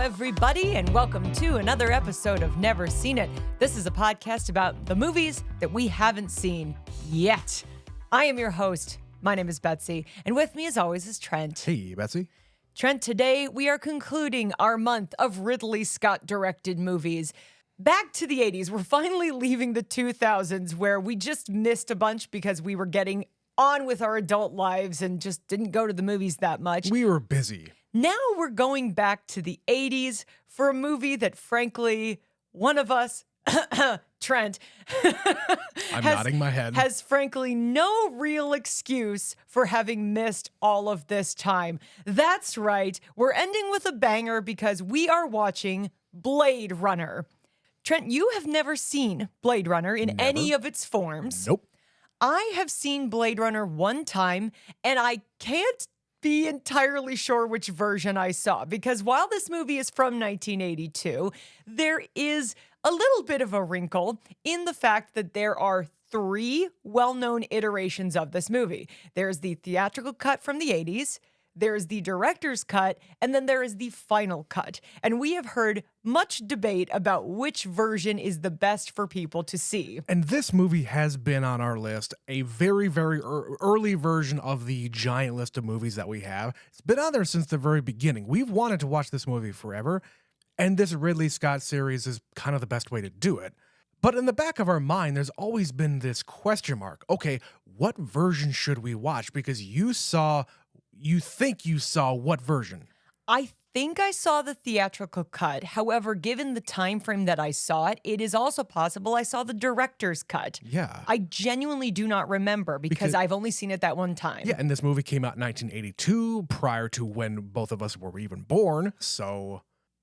everybody, and welcome to another episode of Never Seen It. This is a podcast about the movies that we haven't seen yet. I am your host. My name is Betsy, and with me, as always, is Trent. Hey, Betsy. Trent, today we are concluding our month of Ridley Scott directed movies. Back to the 80s. We're finally leaving the 2000s, where we just missed a bunch because we were getting on with our adult lives and just didn't go to the movies that much. We were busy. Now we're going back to the 80s for a movie that, frankly, one of us, Trent, nodding my head, has frankly no real excuse for having missed all of this time. That's right. We're ending with a banger because we are watching Blade Runner. Trent, you have never seen Blade Runner in any of its forms. Nope. I have seen Blade Runner one time, and I can't be entirely sure which version I saw, because while this movie is from 1982, there is a little bit of a wrinkle in the fact that there are three well-known iterations of this movie. There's the theatrical cut from the 80s, there's the director's cut, and then there is the final cut. And we have heard much debate about which version is the best for people to see. And this movie has been on our list, a very, very early version of the giant list of movies that we have. It's been on there since the very beginning. We've wanted to watch this movie forever, and this Ridley Scott series is kind of the best way to do it. But in the back of our mind, there's always been this question mark. Okay, what version should we watch? Because you think you saw what version? I think I saw the theatrical cut. However, given the time frame that I saw it, it is also possible I saw the director's cut. Yeah. I genuinely do not remember because I've only seen it that one time. Yeah, and this movie came out in 1982, prior to when both of us were even born. So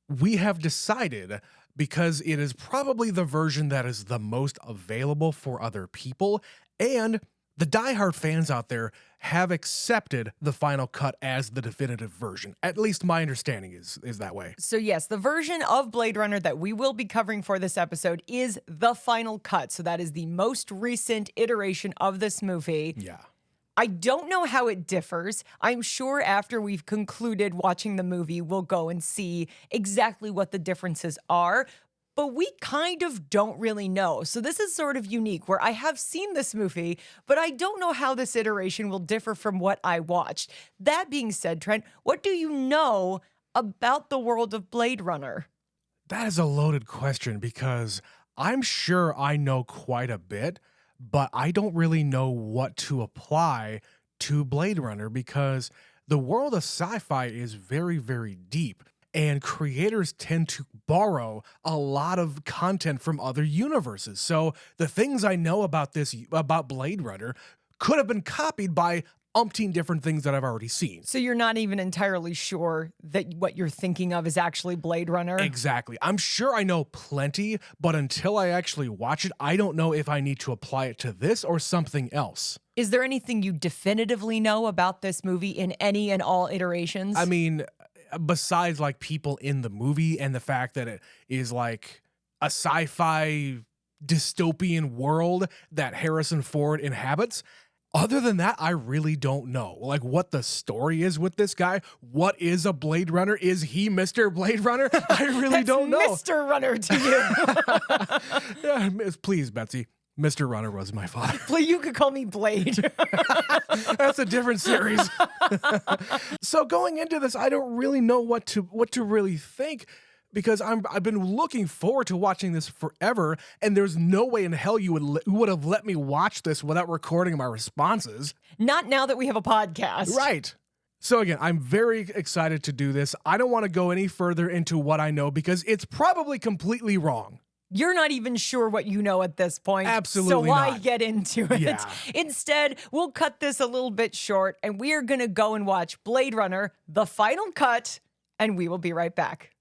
we have decided, because it is probably the version that is the most available for other people, and the diehard fans out there have accepted the final cut as the definitive version. At least my understanding is that way. So yes, the version of Blade Runner that we will be covering for this episode is the final cut. So that is the most recent iteration of this movie. Yeah. I don't know how it differs. I'm sure after we've concluded watching the movie, we'll go and see exactly what the differences are. But we kind of don't really know. So this is sort of unique, where I have seen this movie, but I don't know how this iteration will differ from what I watched. That being said, Trent, what do you know about the world of Blade Runner? That is a loaded question, because I'm sure I know quite a bit, but I don't really know what to apply to Blade Runner, because the world of sci-fi is very, very deep. And creators tend to borrow a lot of content from other universes. So the things I know about Blade Runner could have been copied by umpteen different things that I've already seen. So you're not even entirely sure that what you're thinking of is actually Blade Runner? Exactly. I'm sure I know plenty, but until I actually watch it, I don't know if I need to apply it to this or something else. Is there anything you definitively know about this movie in any and all iterations? I mean, besides like people in the movie and the fact that it is like a sci-fi dystopian world that Harrison Ford inhabits, other than that, I really don't know. Like what the story is with this guy. What is a Blade Runner? Is he Mr. Blade Runner? I really don't know. Mr. Runner to you. Yeah, please, Betsy. Mr. Runner was my father. You could call me Blade. That's a different series. So going into this, I don't really know what to really think, because I've been looking forward to watching this forever, and there's no way in hell you would have let me watch this without recording my responses. Not now that we have a podcast. Right. So again, I'm very excited to do this. I don't want to go any further into what I know, because it's probably completely wrong. You're not even sure what you know at this point. Absolutely So why not. get into it? Yeah. Instead, we'll cut this a little bit short, and we are going to go and watch Blade Runner, the final cut, and we will be right back.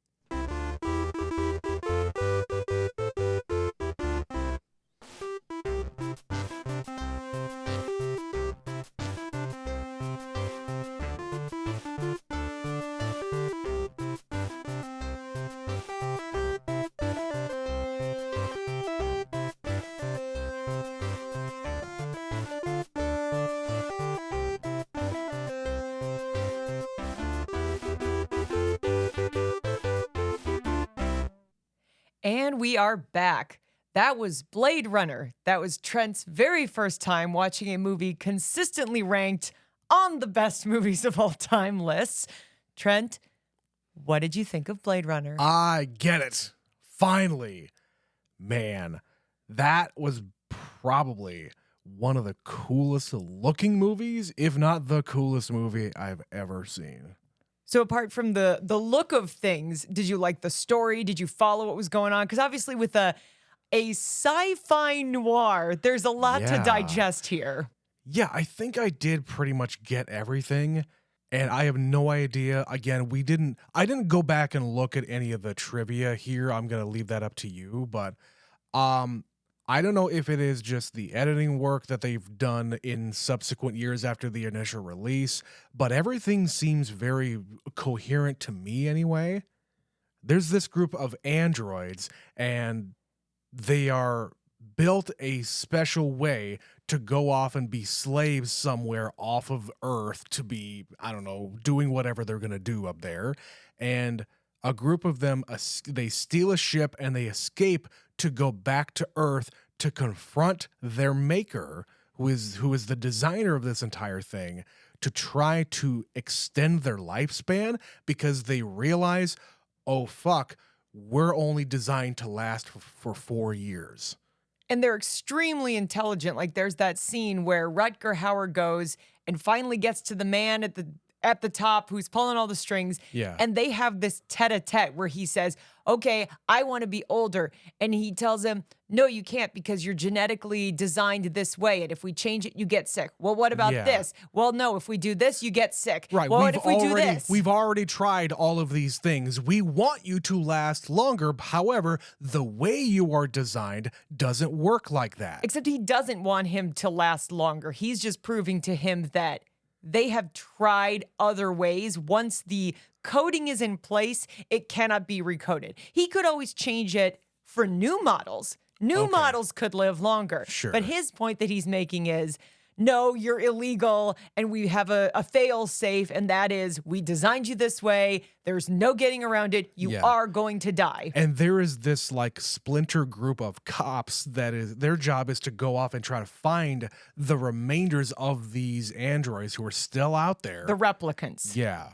And we are back. That was Blade Runner. That was Trent's very first time watching a movie consistently ranked on the best movies of all time lists. Trent, what did you think of Blade Runner? I get it. Finally. Man, that was probably one of the coolest looking movies, if not the coolest movie I've ever seen. So apart from the look of things, did you like the story? Did you follow what was going on? Because obviously with a sci-fi noir, there's a lot to Yeah. digest here. Yeah, I think I did pretty much get everything. And I have no idea. Again, I didn't go back and look at any of the trivia here. I'm gonna leave that up to you. But I don't know if it is just the editing work that they've done in subsequent years after the initial release, but everything seems very coherent to me anyway. There's this group of androids, and they are built a special way to go off and be slaves somewhere off of Earth to be, I don't know, doing whatever they're going to do up there. And a group of them, they steal a ship and they escape to go back to Earth to confront their maker, who is the designer of this entire thing, to try to extend their lifespan because they realize, oh fuck, we're only designed to last for 4 years. And they're extremely intelligent. Like there's that scene where Rutger Hauer goes and finally gets to the man at the top who's pulling all the strings. Yeah. And they have this tete-a-tete where he says, okay, I want to be older. And he tells him, no, you can't because you're genetically designed this way. And if we change it, you get sick. Well, what about Yeah. this? Well, no, if we do this, you get sick. Right. Well, what if we do this? We've already tried all of these things. We want you to last longer. However, the way you are designed doesn't work like that. Except he doesn't want him to last longer. He's just proving to him that they have tried other ways. Once the coding is in place, it cannot be recoded. He could always change it for new models. New Okay. models could live longer. Sure. But his point that he's making is, no, you're illegal, and we have a fail-safe, and that is, we designed you this way. There's no getting around it. You Yeah. are going to die. And there is this like splinter group of cops that is their job is to go off and try to find the remainders of these androids who are still out there. The replicants. Yeah.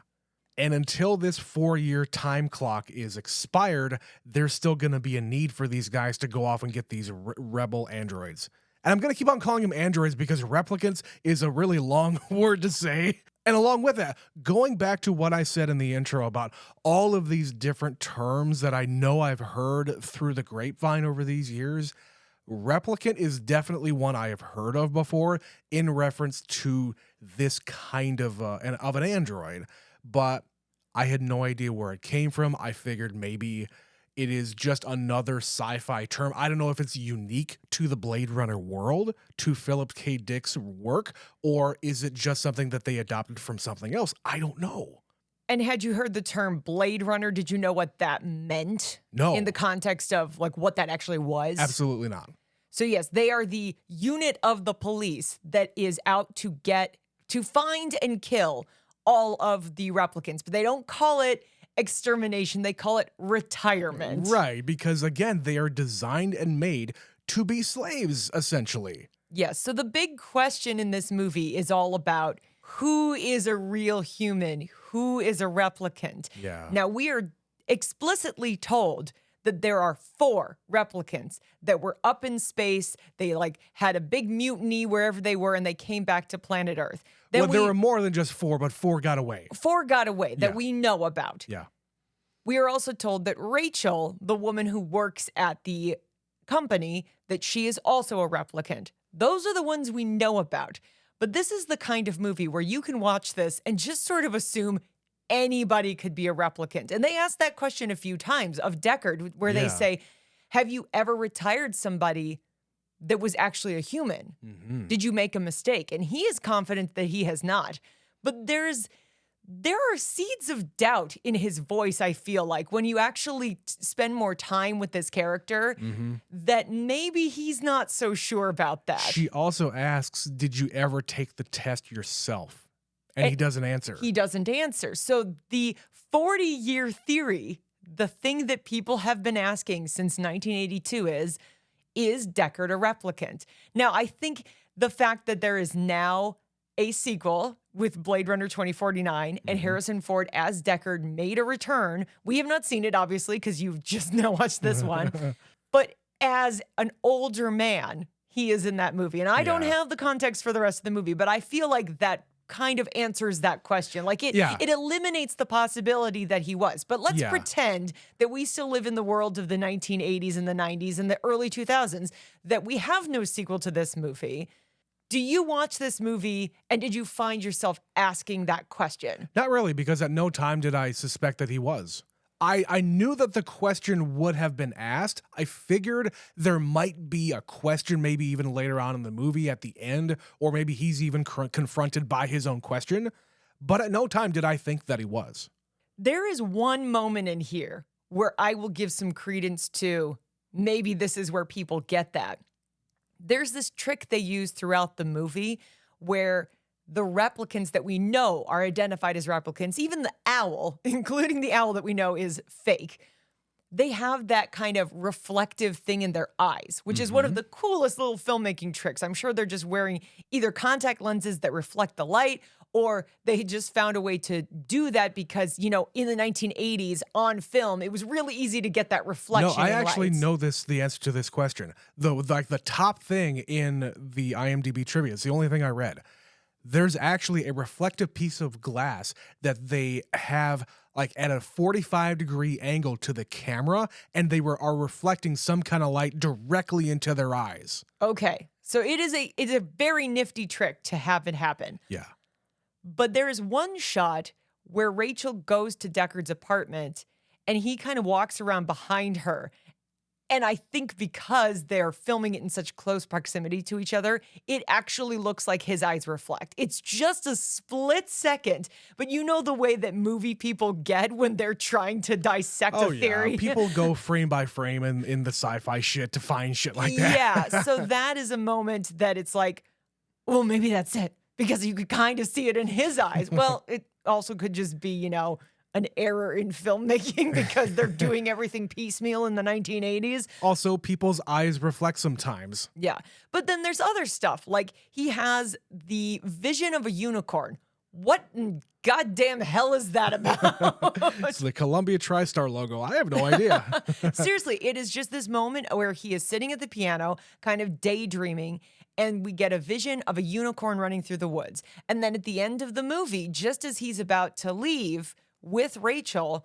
And until this 4-year time clock is expired, there's still going to be a need for these guys to go off and get these rebel androids. And I'm going to keep on calling them androids because replicants is a really long word to say. And along with that, going back to what I said in the intro about all of these different terms that I know I've heard through the grapevine over these years, replicant is definitely one I have heard of before in reference to this kind of an android. But I had no idea where it came from. I figured maybe it is just another sci-fi term. I don't know if it's unique to the Blade Runner world, to Philip K. Dick's work, or is it just something that they adopted from something else? I don't know. And had you heard the term Blade Runner, did you know what that meant? No. In the context of like what that actually was? Absolutely not. So yes, they are the unit of the police that is out to find and kill all of the replicants, but they don't call it extermination, they call it retirement. Right, because again, they are designed and made to be slaves, essentially. Yes, so the big question in this movie is all about who is a real human, who is a replicant. Yeah. Now, we are explicitly told that there are 4 replicants that were up in space. They like had a big mutiny wherever they were and they came back to planet Earth. Then Well, there were more than just 4, but 4 got away. 4 got away that Yeah. we know about. Yeah. We are also told that Rachel, the woman who works at the company, that she is also a replicant. Those are the ones we know about. But this is the kind of movie where you can watch this and just sort of assume anybody could be a replicant. And they asked that question a few times of Deckard, where they Yeah. say, have you ever retired somebody that was actually a human? Mm-hmm. Did you make a mistake? And he is confident that he has not. But there are seeds of doubt in his voice, I feel like, when you actually spend more time with this character, that maybe he's not so sure about that. She also asks, did you ever take the test yourself? And he doesn't answer. He doesn't answer. So the 40-year theory the thing that people have been asking since 1982 is Deckard a replicant? Now, I think the fact that there is now a sequel with Blade Runner 2049 and Harrison Ford as Deckard made a return. We have not seen it, obviously, because you've just now watched this one. But as an older man, he is in that movie. And I don't have the context for the rest of the movie, but I feel like that kind of answers that question. Like it eliminates the possibility that he was. But let's pretend that we still live in the world of the 1980s and the 90s and the early 2000s, that we have no sequel to this movie. Do you watch this movie and did you find yourself asking that question? Not really, because at no time did I suspect that he was. I knew that the question would have been asked. I figured there might be a question, maybe even later on in the movie at the end, or maybe he's even confronted by his own question. But at no time did I think that he was. There is one moment in here where I will give some credence to maybe this is where people get that. There's this trick they use throughout the movie where the replicants that we know are identified as replicants, even the owl, including the owl that we know is fake, they have that kind of reflective thing in their eyes, which is one of the coolest little filmmaking tricks. I'm sure they're just wearing either contact lenses that reflect the light, or they just found a way to do that because, you know, in the 1980s on film, it was really easy to get that reflection. No, I actually know the answer to this question. The top thing in the IMDb trivia, it's the only thing I read. There's actually a reflective piece of glass that they have like at a 45-degree angle to the camera, and they are reflecting some kind of light directly into their eyes. Okay, so it's a very nifty trick to have it happen. Yeah. But there is one shot where Rachel goes to Deckard's apartment and he kind of walks around behind her. And I think because they're filming it in such close proximity to each other, it actually looks like his eyes reflect. It's just a split second, but you know the way that movie people get when they're trying to dissect a theory. Yeah. People go frame by frame in the sci-fi shit to find shit like that. Yeah, so that is a moment that it's like, well, maybe that's it, because you could kind of see it in his eyes. Well, it also could just be, you know, an error in filmmaking because they're doing everything piecemeal in the 1980s. Also, people's eyes reflect sometimes. Yeah. But then there's other stuff. Like he has the vision of a unicorn. What in goddamn hell is that about? It's the Columbia TriStar logo. I have no idea. Seriously, it is just this moment where he is sitting at the piano, kind of daydreaming, and we get a vision of a unicorn running through the woods. And then at the end of the movie, just as he's about to leave with Rachel,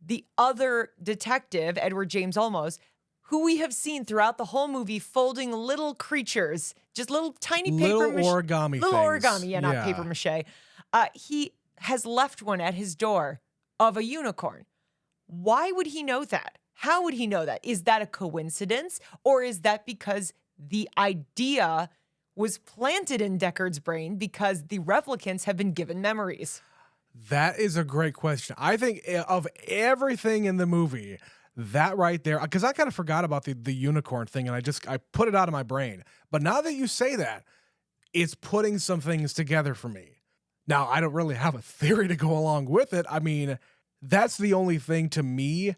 the other detective, Edward James Olmos, who we have seen throughout the whole movie folding little creatures, just little tiny little origami little things. origami, not paper mache. He has left one at his door of a unicorn. Why would he know that? How would he know that? Is that a coincidence, or is that because the idea was planted in Deckard's brain because the replicants have been given memories? That is a great question. I think of everything in the movie, that right there, because I kind of forgot about the unicorn thing, and I put it out of my brain. But now that you say that, it's putting some things together for me. Now, I don't really have a theory to go along with it. I mean, that's the only thing to me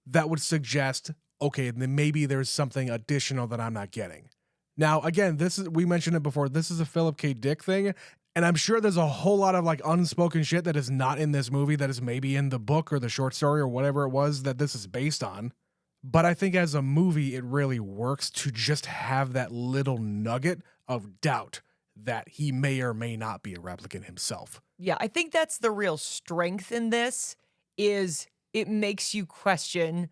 that would suggest, okay, then maybe there's something additional that I'm not getting. Now, again, we mentioned it before, this is a Philip K. Dick thing. And I'm sure there's a whole lot of like unspoken shit that is not in this movie that is maybe in the book or the short story or whatever it was that this is based on. But I think as a movie, it really works to just have that little nugget of doubt that he may or may not be a replicant himself. Yeah, I think that's the real strength in this, is it makes you question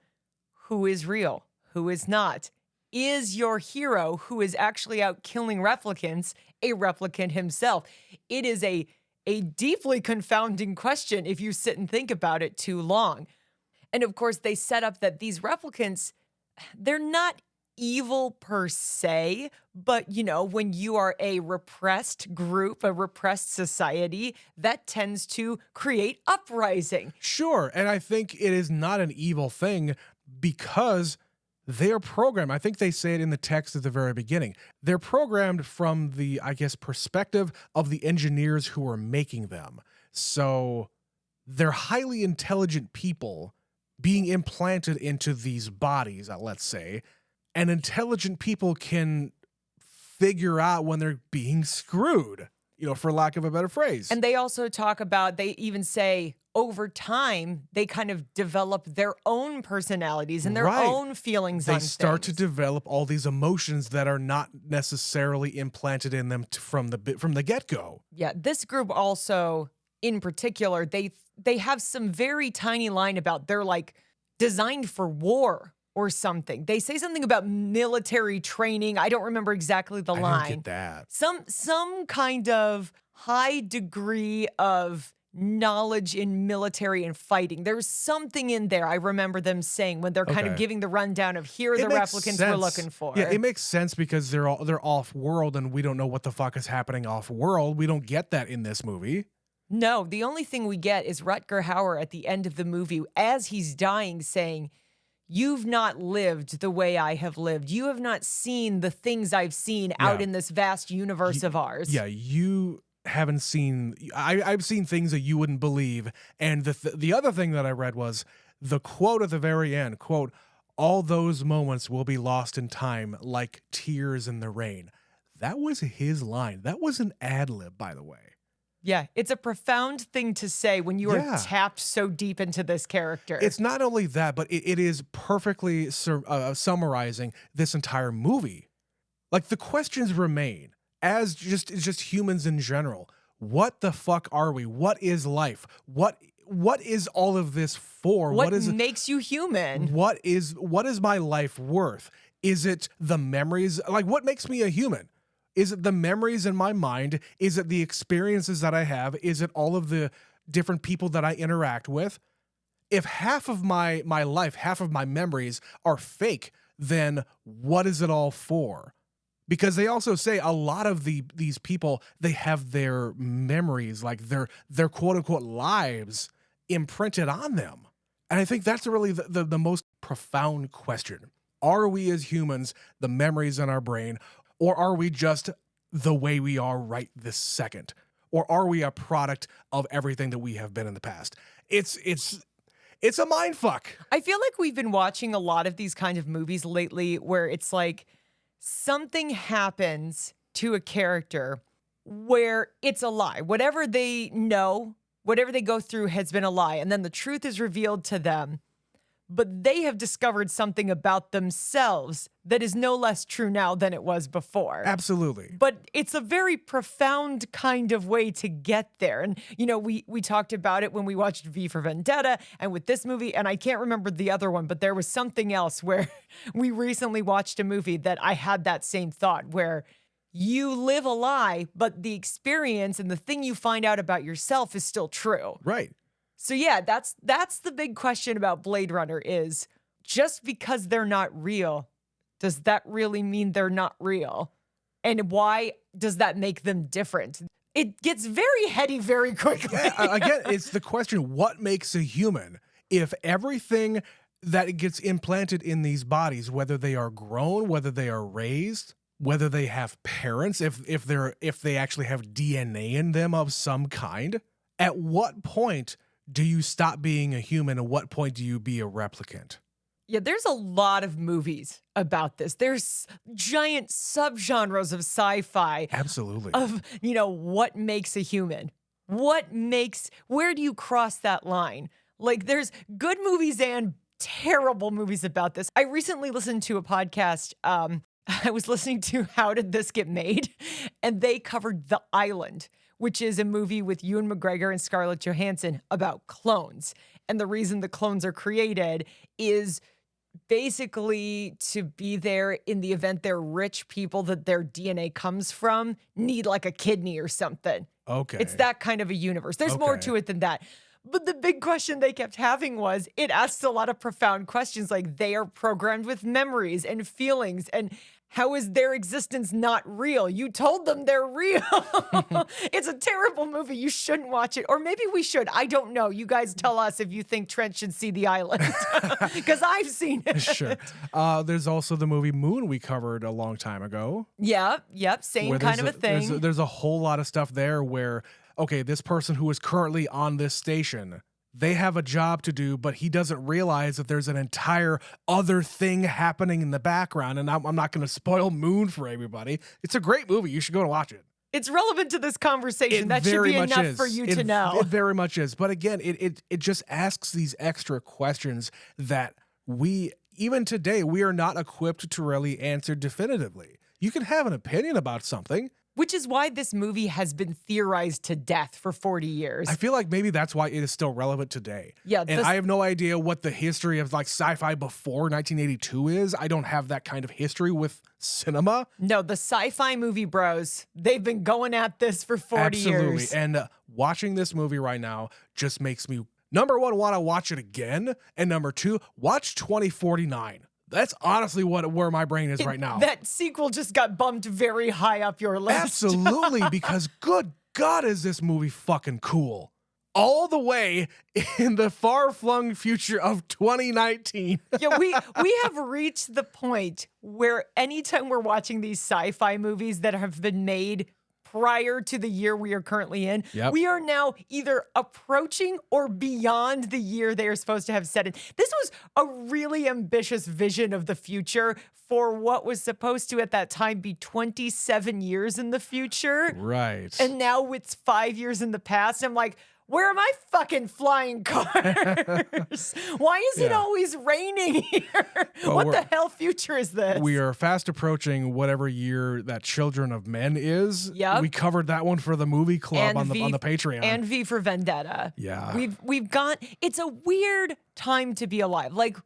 who is real, who is not. Is your hero, who is actually out killing replicants, a replicant himself? It is a deeply confounding question if you sit and think about it too long. And of course, they set up that these replicants, they're not evil per se, but you know, when you are a repressed group, a repressed society, that tends to create uprising. Sure, and I think it is not an evil thing because they are programmed. I think they say it in the text at the very beginning. They're programmed from the, I guess, perspective of the engineers who are making them. So they're highly intelligent people, being implanted into these bodies, let's say, and intelligent people can figure out when they're being screwed, for lack of a better phrase. And they also talk about, they even say over time, they kind of develop their own personalities and their own feelings on things. They start to develop all these emotions that are not necessarily implanted in them from the get-go. Yeah, this group also, in particular, they have some very tiny line about they're like designed for war or something. They say something about military training. I don't remember exactly the line. I don't get that. Some kind of high degree of knowledge in military and fighting. There's something in there I remember them saying when they're kind of giving the rundown of here are the replicants we're looking for. Yeah, it makes sense because they're off-world and we don't know what the fuck is happening off-world. We don't get that in this movie. No, the only thing we get is Rutger Hauer at the end of the movie as he's dying saying, "You've not lived the way I have lived. You have not seen the things I've seen out in this vast universe of ours." Yeah, you haven't seen. I've seen things that you wouldn't believe. And the other thing that I read was the quote at the very end, quote, "All those moments will be lost in time like tears in the rain." That was his line. That was an ad lib, by the way. Yeah, it's a profound thing to say when you are tapped so deep into this character. It's not only that, but it is perfectly summarizing this entire movie. Like, the questions remain as just humans in general. What the fuck are we? What is life? What is all of this for? What makes you human? What is my life worth? Is it the memories? Like, what makes me a human? Is it the memories in my mind? Is it the experiences that I have? Is it all of the different people that I interact with? If half of my life, half of my memories are fake, then what is it all for? Because they also say a lot of these people, they have their memories, like their quote unquote lives imprinted on them. And I think that's really the most profound question. Are we as humans the memories in our brain? Or are we just the way we are right this second? Or are we a product of everything that we have been in the past? It's a mind fuck. I feel like we've been watching a lot of these kind of movies lately where it's like something happens to a character where it's a lie. Whatever they know, whatever they go through has been a lie. And then the truth is revealed to them. But they have discovered something about themselves that is no less true now than it was before. Absolutely. But it's a very profound kind of way to get there. And, we talked about it when we watched V for Vendetta and with this movie, and I can't remember the other one, but there was something else where we recently watched a movie that I had that same thought where you live a lie, but the experience and the thing you find out about yourself is still true. Right. So yeah, that's the big question about Blade Runner is just because they're not real, does that really mean they're not real? And why does that make them different? It gets very heady very quickly. Yeah, again, it's the question, what makes a human? If everything that gets implanted in these bodies, whether they are grown, whether they are raised, whether they have parents, if they actually have DNA in them of some kind, at what point do you stop being a human? At what point do you be a replicant? Yeah, there's a lot of movies about this. There's giant subgenres of sci-fi. Absolutely. Of, what makes a human? Where do you cross that line? Like, there's good movies and terrible movies about this. I recently listened to a podcast. I was listening to How Did This Get Made? And they covered The Island, which is a movie with Ewan McGregor and Scarlett Johansson about clones. And the reason the clones are created is basically to be there in the event they're rich people that their DNA comes from need like a kidney or something. Okay. It's that kind of a universe. There's more to it than that. But the big question they kept having was it asks a lot of profound questions like they are programmed with memories and feelings and how is their existence not real? You told them they're real. It's a terrible movie. You shouldn't watch it. Or maybe we should. I don't know. You guys tell us if you think Trent should see The Island. Because I've seen it. Sure. There's also the movie Moon we covered a long time ago. Yep. Same kind of a thing. There's a whole lot of stuff there where, okay, this person who is currently on this station they have a job to do, but he doesn't realize that there's an entire other thing happening in the background. And I'm not going to spoil Moon for everybody. It's a great movie. You should go and watch it. It's relevant to this conversation. That should be enough for you to know. It very much is. But again, it just asks these extra questions that even today, we are not equipped to really answer definitively. You can have an opinion about something. Which is why this movie has been theorized to death for 40 years. I feel like maybe that's why it is still relevant today. Yeah, and I have no idea what the history of like sci-fi before 1982 is. I don't have that kind of history with cinema. No, the sci-fi movie bros, they've been going at this for 40 years. Absolutely. And watching this movie right now just makes me, number one, want to watch it again. And number two, watch 2049. That's honestly where my brain is right now. That sequel just got bumped very high up your list. Absolutely, because good God, is this movie fucking cool. All the way in the far-flung future of 2019. Yeah, we have reached the point where anytime we're watching these sci-fi movies that have been made prior to the year we are currently in, we are now either approaching or beyond the year they are supposed to have set in. This was a really ambitious vision of the future for what was supposed to at that time be 27 years in the future. Right. And now it's 5 years in the past. I'm like, where are my fucking flying cars? Why is it always raining here? Well, what the hell future is this? We are fast approaching whatever year that Children of Men is. Yep. We covered that one for the movie club on the Patreon. And V for Vendetta. Yeah. We've got, it's a weird time to be alive. Like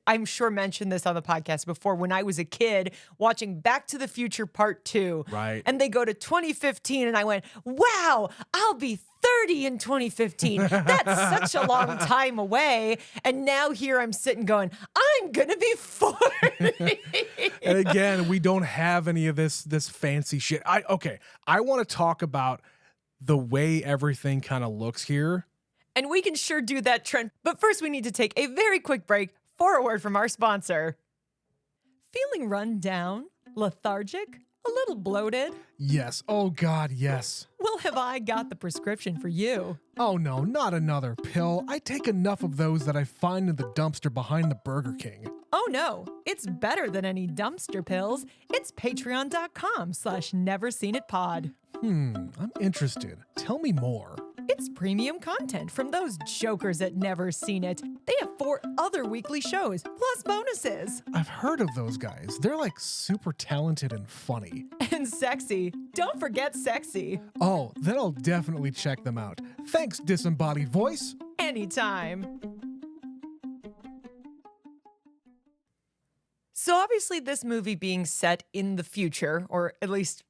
I'm sure mentioned this on the podcast before when I was a kid watching Back to the Future Part 2. Right. And they go to 2015 and I went, wow, I'll be 30 in 2015. That's such a long time away. And now here I'm sitting going, I'm going to be 40. And again, we don't have any of this fancy shit. I want to talk about the way everything kind of looks here. And we can sure do that, Trent. But first, we need to take a very quick break for a word from our sponsor. Feeling run down, lethargic, a little bloated? Yes. Oh, God, yes. Well, have I got the prescription for you? Oh, no, not another pill. I take enough of those that I find in the dumpster behind the Burger King. Oh, no. It's better than any dumpster pills. It's patreon.com/neverseenitpod. I'm interested. Tell me more. It's premium content from those jokers at Never Seen It. They have 4 other weekly shows, plus bonuses. I've heard of those guys. They're like super talented and funny. And sexy. Don't forget sexy. Oh, then I'll definitely check them out. Thanks, disembodied voice. Anytime. So obviously this movie being set in the future, or at least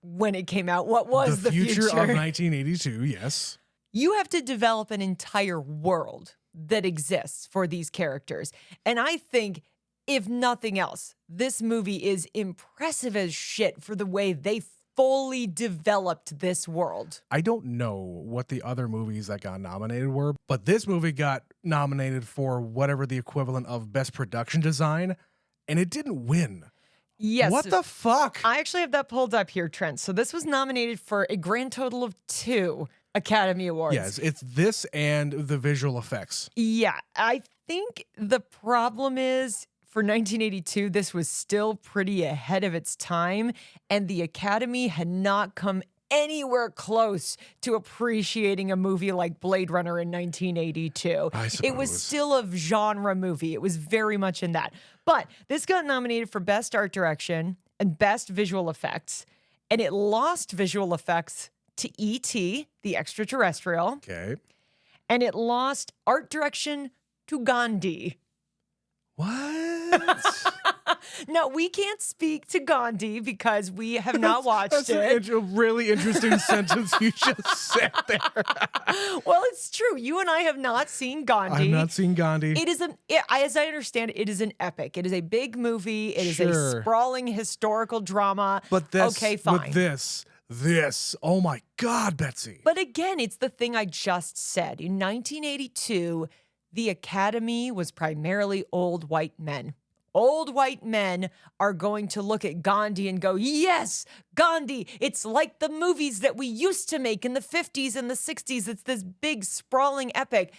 when it came out, what was the future? Of 1982, yes. You have to develop an entire world that exists for these characters. And I think, if nothing else, this movie is impressive as shit for the way they fully developed this world. I don't know what the other movies that got nominated were, but this movie got nominated for whatever the equivalent of Best Production Design, and it didn't win. Yes. What the fuck? I actually have that pulled up here, Trent. So this was nominated for a grand total of 2 Academy Awards. Yes, it's this and the visual effects. Yeah, I think the problem is for 1982, this was still pretty ahead of its time, and the Academy had not come anywhere close to appreciating a movie like Blade Runner in 1982. I suppose. It was still a genre movie. It was very much in that. But this got nominated for Best Art Direction and Best Visual Effects, and it lost visual effects to E.T., the extraterrestrial. Okay. And it lost art direction to Gandhi. What? No, we can't speak to Gandhi because we have not watched That's it. a really interesting sentence you just said there. Well, it's true. You and I have not seen Gandhi. I've not seen Gandhi. It is as I understand it, it is an epic. It is a big movie. It is a sprawling historical drama. But this, okay, fine. But this, oh my God, Betsy. But again, it's the thing I just said. In 1982, the Academy was primarily old white men. Old white men are going to look at Gandhi and go, yes, Gandhi, it's like the movies that we used to make in the 50s and the 60s. It's this big, sprawling epic.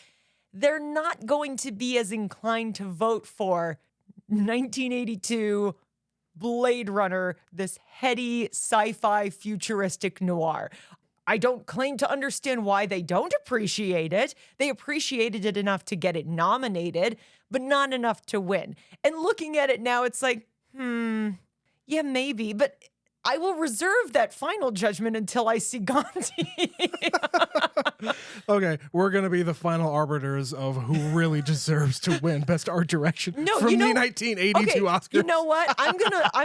they're not going to be as inclined to vote for 1982 Blade Runner, this heady sci-fi futuristic noir. I don't claim to understand why they don't appreciate it. They appreciated it enough to get it nominated, but not enough to win. And looking at it now, it's like, yeah, maybe, but I will reserve that final judgment until I see Gandhi. Okay, we're gonna be the final arbiters of who really deserves to win Best Art Direction from the 1982 Oscars. You know what? I'm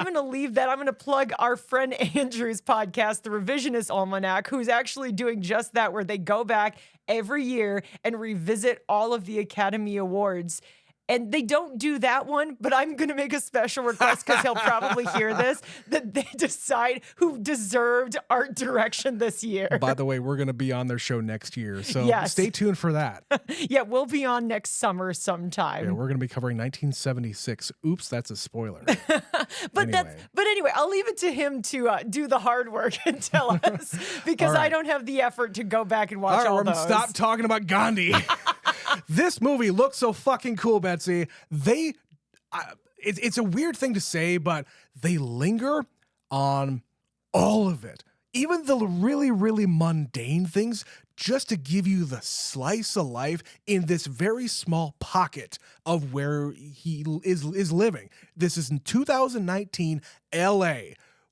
gonna leave that. I'm gonna plug our friend Andrew's podcast, The Revisionist Almanac, who's actually doing just that, where they go back every year and revisit all of the Academy Awards. And they don't do that one, but I'm going to make a special request because he'll probably hear this, that they decide who deserved art direction this year. By the way, we're going to be on their show next year, so stay tuned for that. Yeah, we'll be on next summer sometime. Yeah, we're going to be covering 1976. Oops, that's a spoiler. But anyway, I'll leave it to him to do the hard work and tell us, because I don't have the effort to go back and watch all those. Stop talking about Gandhi. This movie looks so fucking cool, Betsy. It's a weird thing to say, but they linger on all of it. Even the really, really mundane things, just to give you the slice of life in this very small pocket of where he is living. This is in 2019 LA,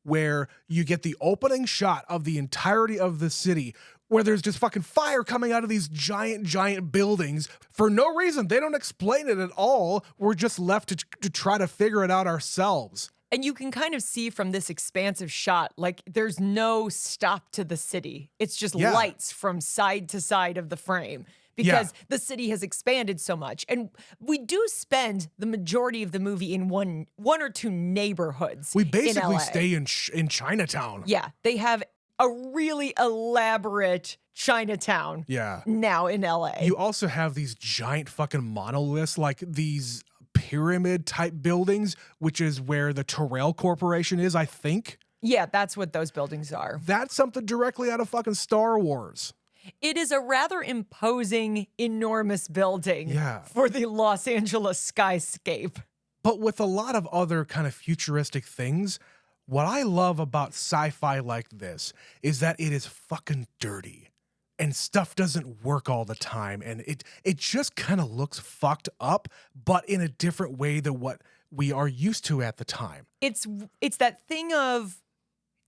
where you get the opening shot of the entirety of the city, where there's just fucking fire coming out of these giant buildings for no reason. They don't explain it at all. We're just left to try to figure it out ourselves. And you can kind of see from this expansive shot, like, there's no stop to the city. It's just lights from side to side of the frame, because the city has expanded so much. And we do spend the majority of the movie in one or two neighborhoods. We basically stay in Chinatown. Yeah, they have a really elaborate Chinatown now in LA. You also have these giant fucking monoliths, like these pyramid type buildings, which is where the Terrell Corporation is, I think. Yeah, that's what those buildings are. That's something directly out of fucking Star Wars. It is a rather imposing, enormous building for the Los Angeles skyscape. But with a lot of other kind of futuristic things, what I love about sci-fi like this is that it is fucking dirty and stuff doesn't work all the time. And it just kind of looks fucked up, but in a different way than what we are used to at the time. It's that thing of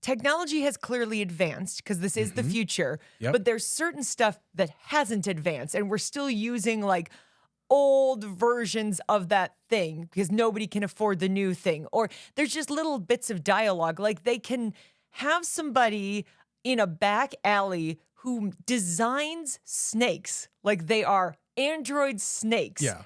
technology has clearly advanced, because this is the future, but there's certain stuff that hasn't advanced, and we're still using like old versions of that thing because nobody can afford the new thing. Or there's just little bits of dialogue. Like, they can have somebody in a back alley who designs snakes like they are android snakes. Yeah.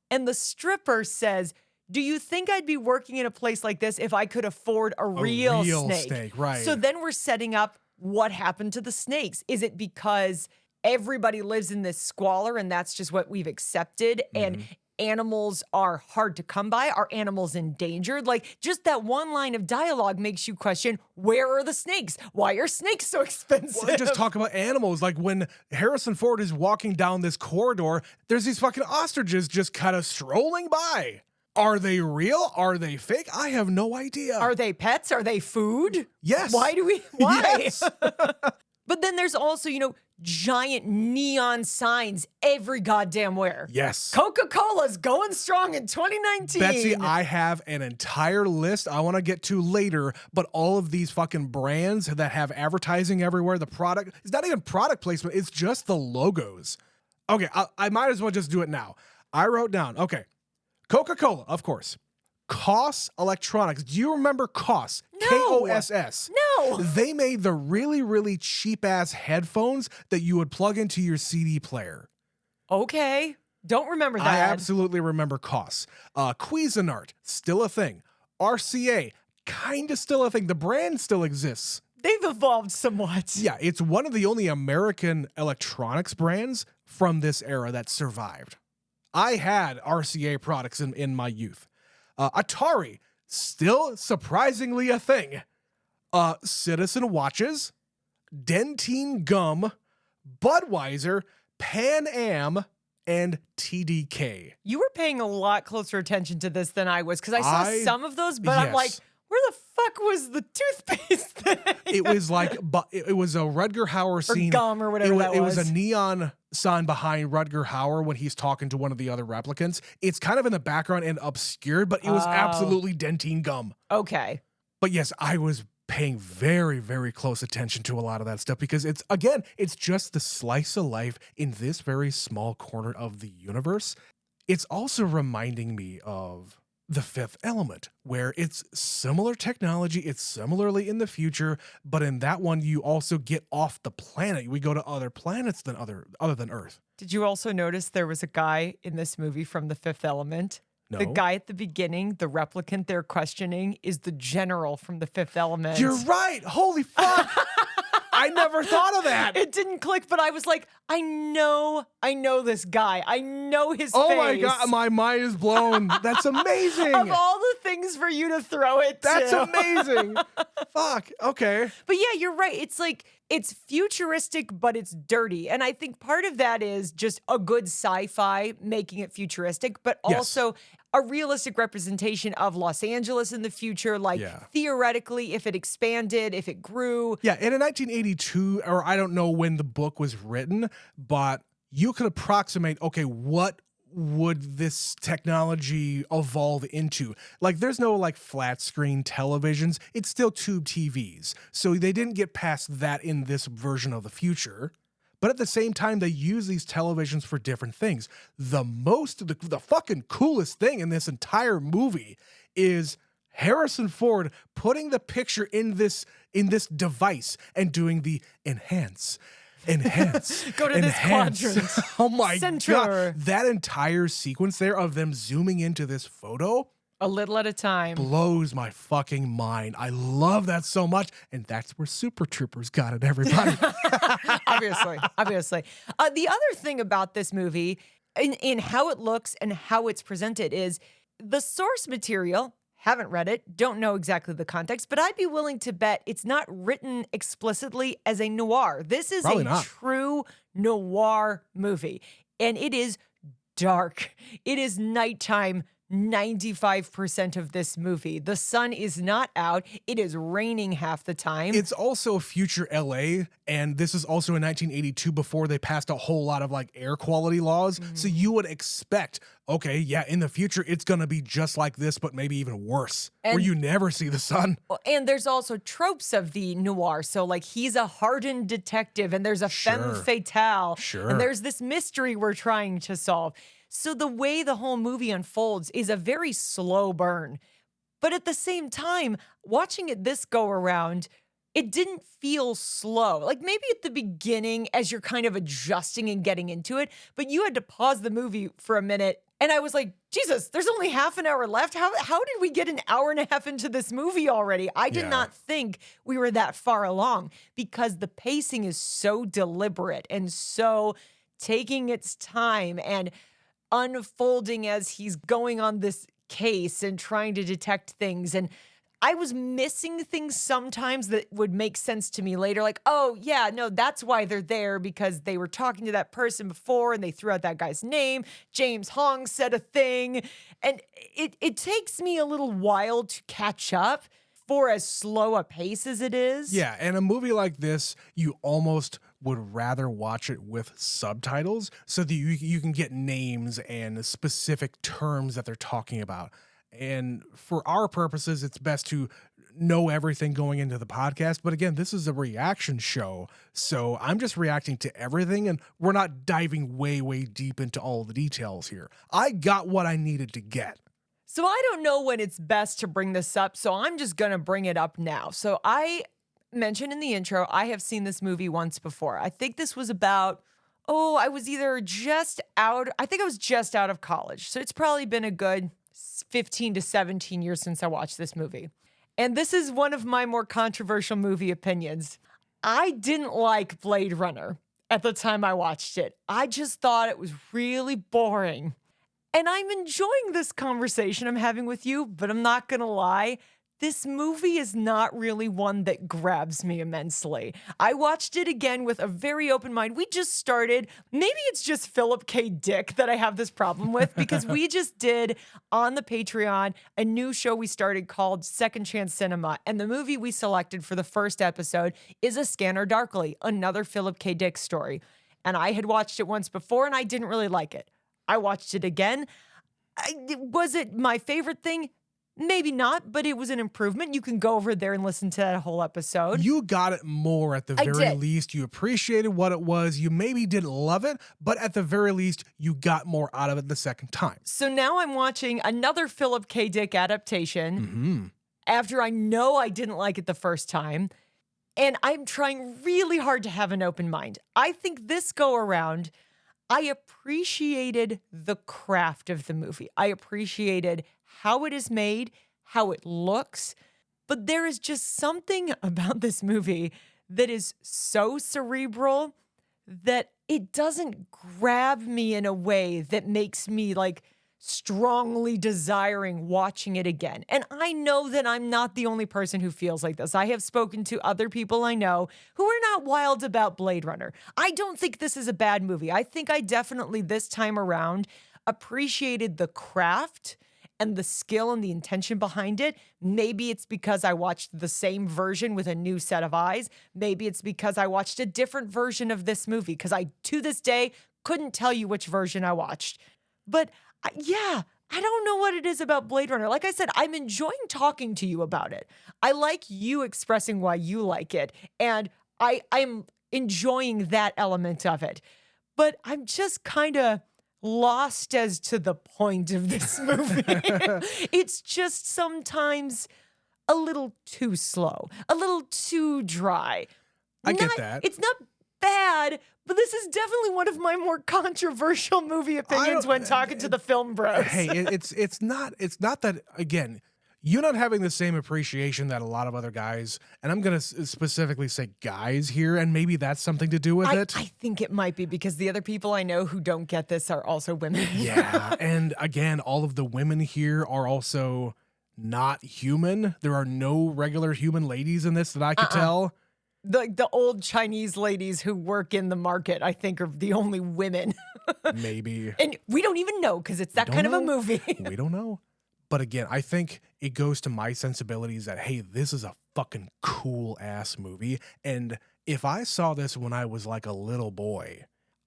And the stripper says, "Do you think I'd be working in a place like this if I could afford a real snake?" Right. So then we're setting up what happened to the snakes. Is it because everybody lives in this squalor and that's just what we've accepted, and animals are hard to come by? Are animals endangered? Like, just that one line of dialogue makes you question, where are the snakes? Why are snakes so expensive? Well, just talk about animals. Like, when Harrison Ford is walking down this corridor, there's these fucking ostriches just kind of strolling by. Are they real? Are they fake? I have no idea. Are they pets? Are they food? Yes. Why? Yes. But then there's also, giant neon signs every goddamn where. Yes. Coca-Cola's going strong in 2019. Betsy, I have an entire list I want to get to later, but all of these fucking brands that have advertising everywhere, the product, it's not even product placement, it's just the logos. Okay, I might as well just do it now. I wrote down, Coca-Cola, of course. Koss Electronics. Do you remember Koss? No. Koss. No. They made the really, really cheap-ass headphones that you would plug into your CD player. Okay. Don't remember that. I absolutely remember Koss. Cuisinart, still a thing. RCA, kind of still a thing. The brand still exists. They've evolved somewhat. Yeah, it's one of the only American electronics brands from this era that survived. I had RCA products in my youth. Atari, still surprisingly a thing. Citizen watches, Dentine gum, Budweiser, Pan Am, and TDK. You were paying a lot closer attention to this than I was because I saw some of those, but I'm like, Yes. where the fuck was the toothpaste thing? It was like, but it was a Rutger Hauer or scene. gum or whatever that It was. was a neon sign behind Rutger Hauer when he's talking to one of the other replicants. It's kind of in the background and obscured, but it was absolutely dentine gum. Okay. But yes, I was paying very, very close attention to a lot of that stuff because it's just the slice of life in this very small corner of the universe. It's also reminding me of The Fifth Element, where it's similar technology, it's similarly in the future, but in that one, you also get off the planet. We go to other planets than other than Earth. Did you also notice there was a guy in this movie from The Fifth Element? No. The guy at the beginning, the replicant they're questioning, is the general from The Fifth Element. You're right. Holy fuck. I never thought of that. It didn't click, but I was like, I know this guy. I know his face. Oh my God, my mind is blown. That's amazing. Of all the things for you to throw it That's to. amazing. Fuck. Okay. But yeah, you're right. It's like, it's futuristic, but it's dirty. And I think part of that is just a good sci-fi making it futuristic, but Yes. also a realistic representation of Los Angeles in the future. Like theoretically, if it expanded, if it grew. Yeah, and in 1982, or I don't know when the book was written, but you could approximate, okay, what would this technology evolve into? Like, there's no like flat screen televisions. It's still tube TVs. So they didn't get past that in this version of the future. But at the same time, they use these televisions for different things. The fucking coolest thing in this entire movie is Harrison Ford putting the picture in this device and doing the enhance. Go to this quadrant. Oh my Center. God. That entire sequence there of them zooming into this photo A little at a time. blows my fucking mind. I love that so much. And that's where Super Troopers got it, everybody. Obviously. The other thing about this movie, in how it looks and how it's presented, is the source material. Haven't read it, don't know exactly the context, but I'd be willing to bet it's not written explicitly as a noir. This is Probably a not. true noir movie, and it is dark. It is nighttime 95% of this movie. The sun is not out. It is raining half the time. It's also future LA, and this is also in 1982 before they passed a whole lot of like air quality laws. So you would expect, okay, yeah, in the future it's gonna be just like this, but maybe even worse, where And- you never see the sun. And there's also tropes of the noir. So, like, he's a hardened detective, and there's a femme fatale. Sure. And there's this mystery we're trying to solve. So, the way the whole movie unfolds is a very slow burn. But at the same time, watching it this go around, it didn't feel slow. Like, maybe at the beginning, as you're kind of adjusting and getting into it, but you had to pause the movie for a minute. And I was like, Jesus, there's only half an hour left. How did we get an hour and a half into this movie already? I did not think we were that far along, because the pacing is so deliberate and so taking its time and unfolding as he's going on this case and trying to detect things. And I was missing things sometimes that would make sense to me later. Like, oh, yeah, no, that's why they're there, because they were talking to that person before and they threw out that guy's name. James Hong said a thing. And it takes me a little while to catch up for as slow a pace as it is. Yeah, and a movie like this, you almost would rather watch it with subtitles so that you can get names and specific terms that they're talking about. And for our purposes, it's best to know everything going into the podcast. But again, this is a reaction show, so I'm just reacting to everything, and we're not diving way, way deep into all the details here. I got what I needed to get. So I don't know when it's best to bring this up, so I'm just going to bring it up now. So I mentioned in the intro, I have seen this movie once before. I think this was about, I was just out of college. So it's probably been a good 15 to 17 years since I watched this movie. And this is one of my more controversial movie opinions. I didn't like Blade Runner at the time I watched it. I just thought it was really boring. And I'm enjoying this conversation I'm having with you, but I'm not going to lie. this movie is not really one that grabs me immensely. I watched it again with a very open mind. We just started. Maybe it's just Philip K. Dick that I have this problem with because we just did on the Patreon a new show we started called Second Chance Cinema. And the movie we selected for the first episode is A Scanner Darkly, another Philip K. Dick story. And I had watched it once before and I didn't really like it. I watched it again. Was it my favorite thing? Maybe not, but it was an improvement. You can go over there and listen to that whole episode. You got it more at the very least. You appreciated what it was. You maybe didn't love it, but at the very least, you got more out of it the second time. So now I'm watching another Philip K. Dick adaptation after I know I didn't like it the first time. And I'm trying really hard to have an open mind. I think this go around, I appreciated the craft of the movie. I appreciated how it is made, how it looks, but there is just something about this movie that is so cerebral that it doesn't grab me in a way that makes me like strongly desiring watching it again. And I know that I'm not the only person who feels like this. I have spoken to other people I know who are not wild about Blade Runner. I don't think this is a bad movie. I think I definitely this time around appreciated the craft and the skill and the intention behind it. Maybe it's because I watched the same version with a new set of eyes. Maybe it's because I watched a different version of this movie because I, to this day, couldn't tell you which version I watched. But yeah, I don't know what it is about Blade Runner. Like I said, I'm enjoying talking to you about it. I like you expressing why you like it. And I'm enjoying that element of it. But I'm just kind of lost as to the point of this movie. It's just sometimes a little too slow, a little too dry. I get that. It's not bad, but this is definitely one of my more controversial movie opinions when talking to the film bros. Hey, it's not that, again, you're not having the same appreciation that a lot of other guys, and I'm going to specifically say guys here, and maybe that's something to do with it. I think it might be because the other people I know who don't get this are also women. Yeah, and again, all of the women here are also not human. There are no regular human ladies in this that I could tell. The old Chinese ladies who work in the market, I think, are the only women. Maybe. And we don't even know because it's that kind of a movie. We don't know. But again, I think it goes to my sensibilities that, hey, this is a fucking cool ass movie. And if I saw this when I was like a little boy,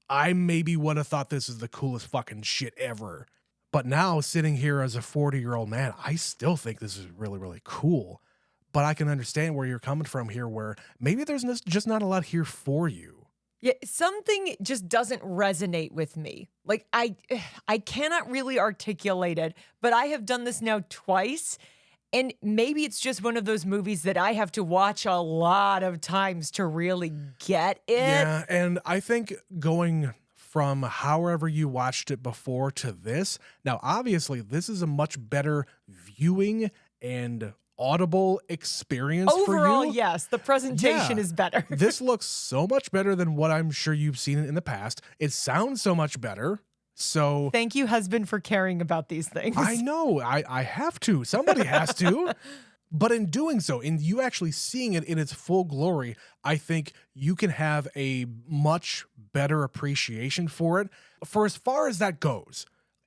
I maybe would have thought this is the coolest fucking shit ever. But now sitting here as a 40-year-old man, I still think this is really, really cool. But I can understand where you're coming from here, where maybe there's just not a lot here for you. Yeah, something just doesn't resonate with me. Like I cannot really articulate it, but I have done this now twice, and maybe it's just one of those movies that I have to watch a lot of times to really get it. Yeah, and I think going from however you watched it before to this, now obviously this is a much better viewing and audible experience overall, for you. Yes, the presentation is better. This looks so much better than what I'm sure you've seen in the past. It sounds so much better. So thank you, husband, for caring about these things. I know. I have to. Somebody has to. But in doing so, in you actually seeing it in its full glory, I think you can have a much better appreciation for it. For as far as that goes,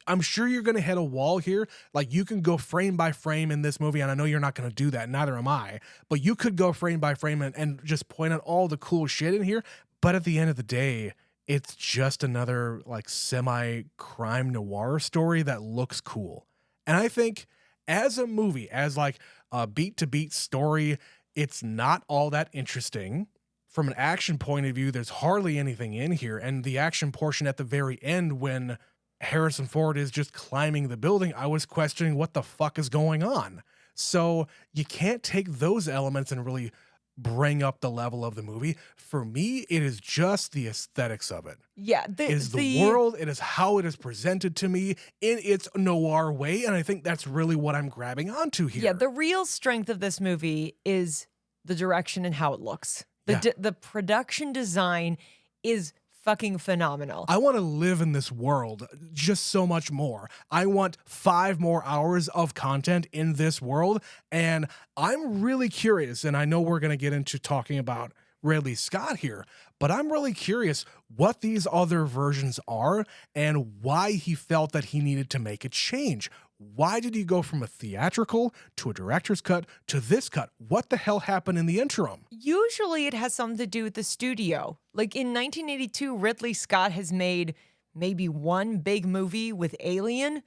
I'm sure you're going to hit a wall here. Like, you can go frame by frame in this movie, and I know you're not going to do that. Neither am I. But you could go frame by frame and just point out all the cool shit in here. But at the end of the day, it's just another, like, semi-crime noir story that looks cool. And I think as a movie, as, like, a beat-to-beat story, it's not all that interesting. From an action point of view, there's hardly anything in here. And the action portion at the very end, when Harrison Ford is just climbing the building, I was questioning what the fuck is going on. So you can't take those elements and really bring up the level of the movie. For me, it is just the aesthetics of it. Yeah. It is the world. It is how it is presented to me in its noir way. And I think that's really what I'm grabbing onto here. Yeah, the real strength of this movie is the direction and how it looks. The production design is fucking phenomenal. I want to live in this world just so much more. I want 5 more hours of content in this world. And I'm really curious, and I know we're going to get into talking about Ridley Scott here, but I'm really curious what these other versions are and why he felt that he needed to make a change. Why did he go from a theatrical to a director's cut to this cut? What the hell happened in the interim? Usually it has something to do with the studio. Like in 1982, Ridley Scott has made maybe one big movie with Alien.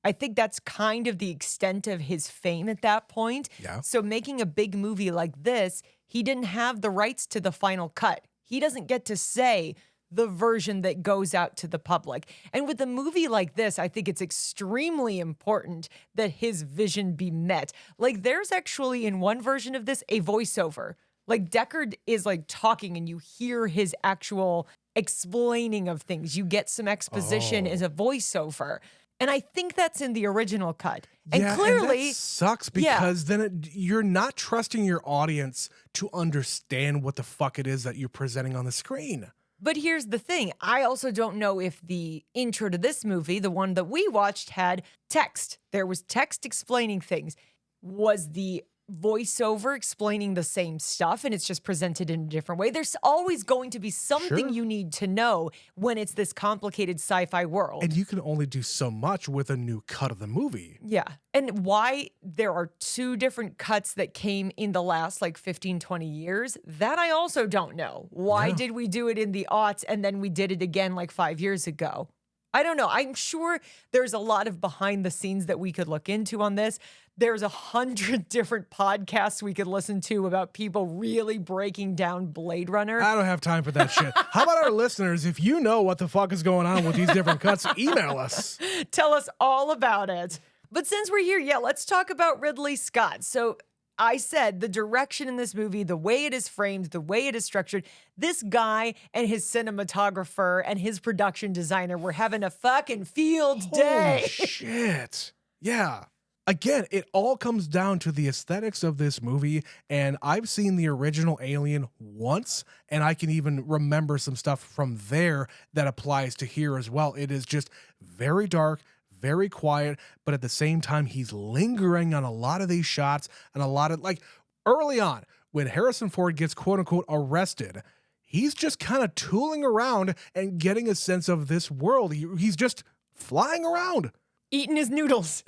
I think that's kind of the extent of his fame at that point. Yeah. So making a big movie like this, he didn't have the rights to the final cut. He doesn't get to say the version that goes out to the public. And with a movie like this, I think it's extremely important that his vision be met. Like there's actually in one version of this a voiceover. Like Deckard is like talking and you hear his actual explaining of things. You get some exposition as a voiceover. And I think that's in the original cut. And clearly, and that sucks because then you're not trusting your audience to understand what the fuck it is that you're presenting on the screen. But here's the thing. I also don't know if the intro to this movie, the one that we watched, had text. There was text explaining things. Was the voiceover explaining the same stuff and it's just presented in a different way? There's always going to be something you need to know when it's this complicated sci-fi world. And you can only do so much with a new cut of the movie. Yeah. And why there are 2 different cuts that came in the last like 15, 20 years, that I also don't know. Why did we do it in the aughts and then we did it again like 5 years ago? I don't know. I'm sure there's a lot of behind the scenes that we could look into on this. There's 100 different podcasts we could listen to about people really breaking down Blade Runner. I don't have time for that shit. How about our listeners? If you know what the fuck is going on with these different cuts, email us. Tell us all about it. But since we're here, let's talk about Ridley Scott. So I said the direction in this movie, the way it is framed, the way it is structured, this guy and his cinematographer and his production designer were having a fucking field day. Holy shit. Yeah. Again, it all comes down to the aesthetics of this movie, and I've seen the original Alien once, and I can even remember some stuff from there that applies to here as well. It is just very dark, very quiet, but at the same time, he's lingering on a lot of these shots and a lot of, like, early on, when Harrison Ford gets quote-unquote arrested, he's just kind of tooling around and getting a sense of this world. He's just flying around. Eating his noodles.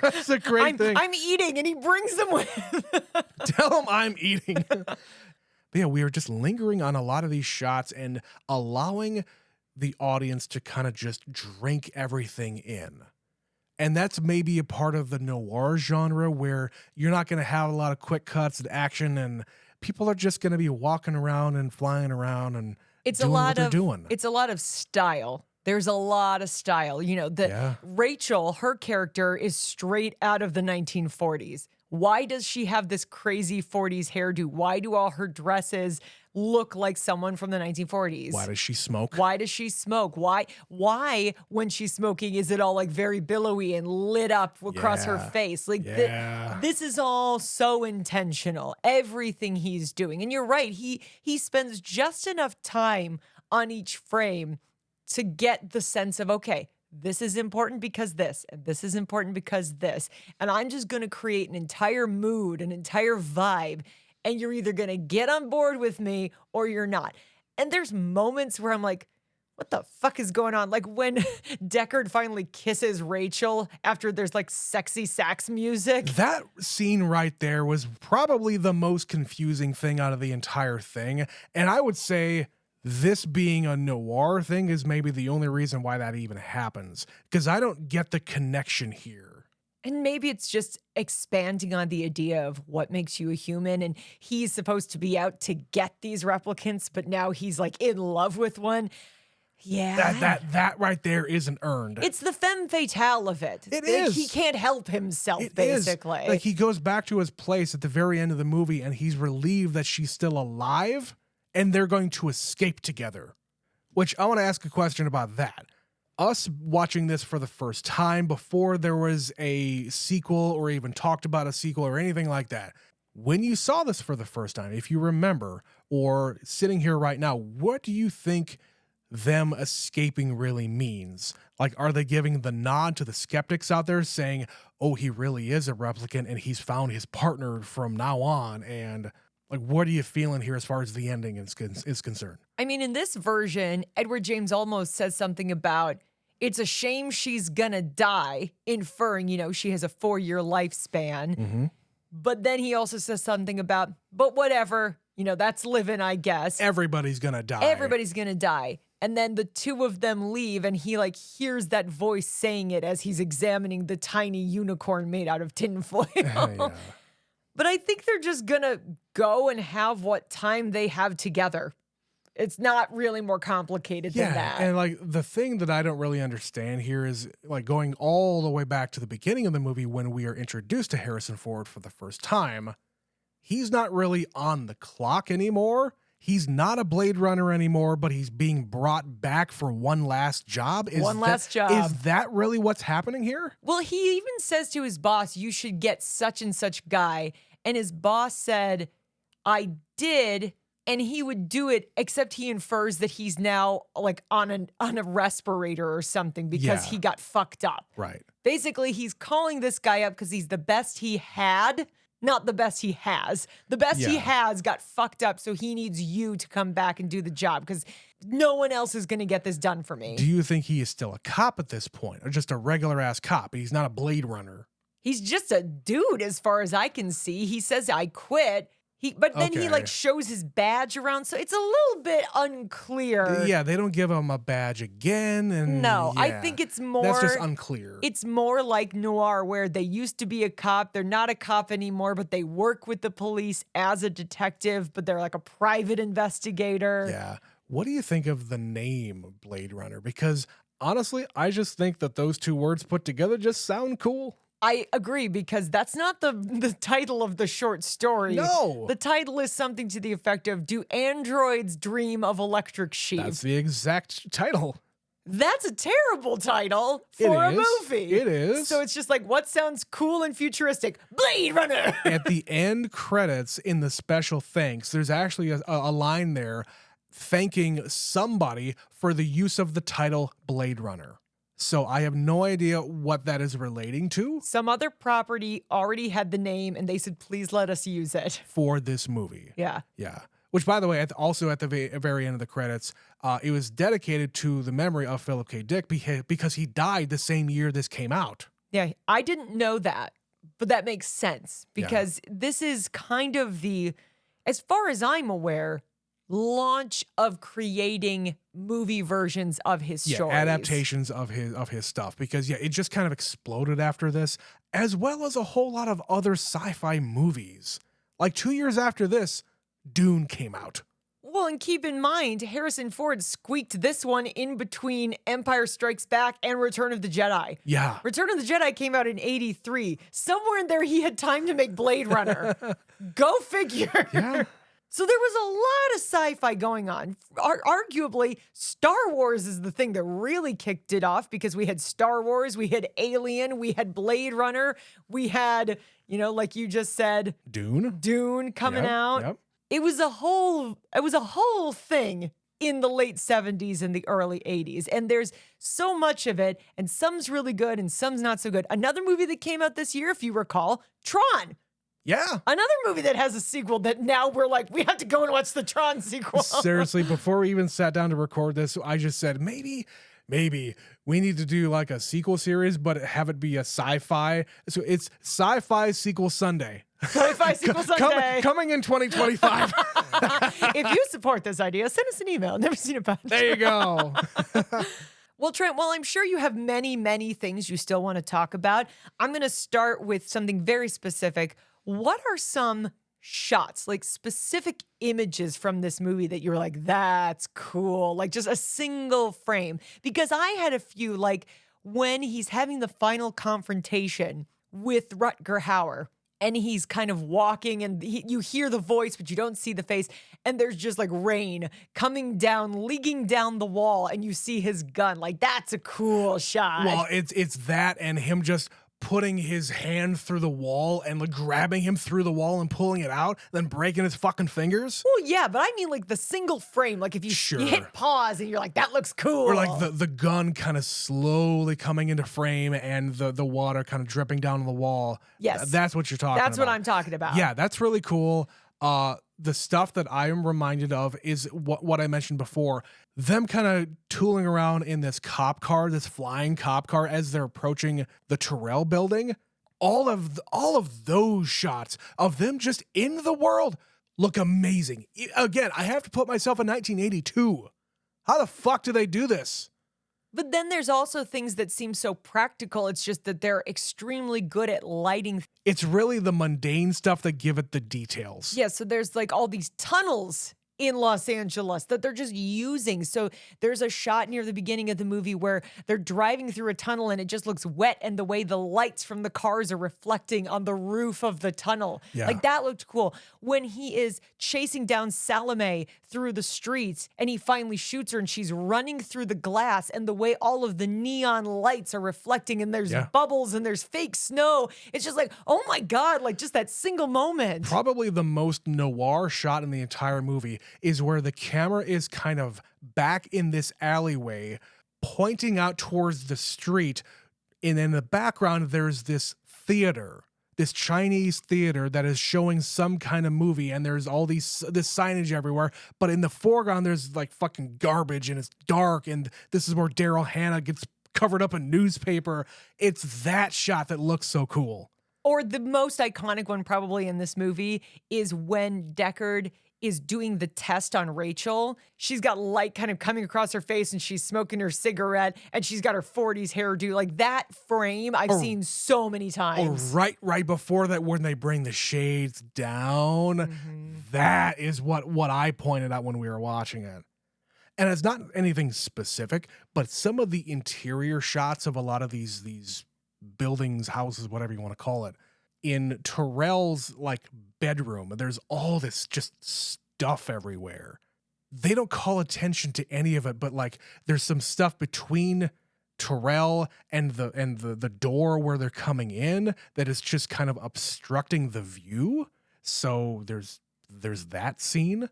That's a great thing. I'm eating, and he brings them with. Tell him I'm eating. But yeah, we are just lingering on a lot of these shots and allowing the audience to kind of just drink everything in. And that's maybe a part of the noir genre where you're not going to have a lot of quick cuts and action, and people are just going to be walking around and flying around and doing what they're doing. It's a lot of style. There's a lot of style. You know, Rachel, her character is straight out of the 1940s. Why does she have this crazy 40s hairdo? Why do all her dresses look like someone from the 1940s? Why does she smoke? Why does she smoke? Why when she's smoking, is it all like very billowy and lit up across her face? Like this is all so intentional. Everything he's doing. And you're right. He spends just enough time on each frame to get the sense of, okay, this is important because this, and this is important because this. And I'm just going to create an entire mood, an entire vibe, and you're either going to get on board with me or you're not. And there's moments where I'm like, what the fuck is going on? Like when Deckard finally kisses Rachel after there's like sexy sax music. That scene right there was probably the most confusing thing out of the entire thing. And I would say this being a noir thing is maybe the only reason why that even happens, because I don't get the connection here. And maybe it's just expanding on the idea of what makes you a human. And he's supposed to be out to get these replicants, but now he's like in love with one. Yeah. That right there isn't earned. It's the femme fatale of it. It is. He can't help himself, basically. Like he goes back to his place at the very end of the movie and he's relieved that she's still alive and they're going to escape together. Which I want to ask a question about that. Us watching this for the first time before there was a sequel or even talked about a sequel or anything like that, When you saw this for the first time, if you remember, or sitting here right now, what do you think them escaping really means? Like, are they giving the nod to the skeptics out there saying, oh, he really is a replicant and he's found his partner from now on? And like, what are you feeling here as far as the ending is concerned? I mean, in this version, Edward James Olmos says something about it's a shame she's gonna die, inferring, she has a 4-year lifespan. Mm-hmm. But then he also says something about, but whatever, that's living, I guess. Everybody's gonna die. Everybody's gonna die. And then the two of them leave, and he hears that voice saying it as he's examining the tiny unicorn made out of tinfoil. Yeah. But I think they're just gonna go and have what time they have together. It's not really more complicated than that. And like the thing that I don't really understand here is like going all the way back to the beginning of the movie when we are introduced to Harrison Ford for the first time. He's not really on the clock anymore. He's not a Blade Runner anymore, but he's being brought back for one last job. Is that really what's happening here? Well, he even says to his boss, you should get such and such guy. And his boss said, I did. And he would do it, except he infers that he's now on a respirator or something because he got fucked up. Right. Basically, he's calling this guy up because he's the best he had, not the best he has. The best he has got fucked up, so he needs you to come back and do the job because no one else is going to get this done for me. Do you think he is still a cop at this point, or just a regular ass cop? He's not a Blade Runner. He's just a dude, as far as I can see. He says, I quit. But then he shows his badge around, so it's a little bit unclear. Yeah, they don't give him a badge again. And no, I think it's more... That's just unclear. It's more like Noir, where they used to be a cop. They're not a cop anymore, but they work with the police as a detective, but they're like a private investigator. Yeah. What do you think of the name Blade Runner? Because honestly, I just think that those two words put together just sound cool. I agree, because that's not the title of the short story. No. The title is something to the effect of, Do Androids Dream of Electric Sheep? That's the exact title. That's a terrible title for a movie. It is. So it's just what sounds cool and futuristic? Blade Runner! At the end credits in the special thanks, there's actually a line there thanking somebody for the use of the title Blade Runner. So I have no idea what that is relating to. Some other property already had the name, and they said, please let us use it. For this movie. Yeah. Yeah. Which, by the way, also at the very end of the credits, it was dedicated to the memory of Philip K. Dick because he died the same year this came out. Yeah, I didn't know that, but that makes sense because this is kind of as far as I'm aware, launch of creating movie versions of his stories. Adaptations of his stuff, because it just kind of exploded after this, as well as a whole lot of other sci-fi movies. Like 2 years after this, Dune came out. Well, and keep in mind, Harrison Ford squeaked this one in between Empire Strikes Back and Return of the Jedi. Yeah. Return of the Jedi came out in 1983. Somewhere in there, he had time to make Blade Runner. Go figure. Yeah. So there was a lot of sci-fi going on. Arguably, Star Wars is the thing that really kicked it off because we had Star Wars, we had Alien, we had Blade Runner, we had, like you just said, Dune coming out. Yep. It was a whole thing in the late 70s and the early 80s. And there's so much of it, and some's really good and some's not so good. Another movie that came out this year, if you recall, Tron. Yeah. Another movie that has a sequel that now we're we have to go and watch the Tron sequel. Seriously, before we even sat down to record this, I just said, maybe we need to do a sequel series, but have it be a sci-fi. So it's Sci-Fi Sequel Sunday. Sci-Fi Sequel Sunday. Coming in 2025. If you support this idea, send us an email. Never seen a bunch. There you go. Well, Trent, while I'm sure you have many, many things you still want to talk about, I'm going to start with something very specific. What are some shots, specific images from this movie that you're that's cool, just a single frame? Because I had a few, when he's having the final confrontation with Rutger Hauer, and he's kind of walking, and you hear the voice, but you don't see the face, and there's just rain coming down, leaking down the wall, and you see his gun. That's a cool shot. Well, it's that and him just putting his hand through the wall and like grabbing him through the wall and pulling it out, then breaking his fucking fingers. Well, yeah, but I mean like the single frame. Like if you Sure. hit pause and you're like, that looks cool. Or like the gun kind of slowly coming into frame and the water kind of dripping down on the wall. Yes. That's what you're talking about. That's what I'm talking about. Yeah, that's really cool. The stuff that I am reminded of is what I mentioned before. Them kind of tooling around in this cop car, this flying cop car, as they're approaching the Terrell building. All of those shots of them just in the world look amazing. Again, I have to put myself in 1982. How the fuck do they do this? But then there's also things that seem so practical. It's just that they're extremely good at lighting. It's really the mundane stuff that give it the details. Yeah, so there's like all these tunnels in Los Angeles that they're just using. So there's a shot near the beginning of the movie where they're driving through a tunnel and it just looks wet, and the way the lights from the cars are reflecting on the roof of the tunnel. Yeah. Like that looked cool. When he is chasing down Salome through the streets and he finally shoots her and she's running through the glass, and the way all of the neon lights are reflecting and there's bubbles and there's fake snow. It's just like, oh my God, like just that single moment. Probably the most noir shot in the entire movie is where the camera is kind of back in this alleyway, pointing out towards the street. And in the background, there's this theater, this Chinese theater that is showing some kind of movie. And there's all this signage everywhere. But in the foreground, there's like fucking garbage and it's dark. And this is where Daryl Hannah gets covered up in newspaper. It's that shot that looks so cool. Or the most iconic one probably in this movie is when Deckard is doing the test on Rachel. She's got light kind of coming across her face and she's smoking her cigarette and she's got her 40s hairdo. Like that frame I've seen so many times. Or right before that, when they bring the shades down, that is what I pointed out when we were watching it. And it's not anything specific, but some of the interior shots of a lot of these buildings, houses, whatever you want to call it, in Terrell's like bedroom, there's all this just stuff everywhere. They don't call attention to any of it, but like there's some stuff between Terrell and the door where they're coming in that is just kind of obstructing the view. So there's that scene.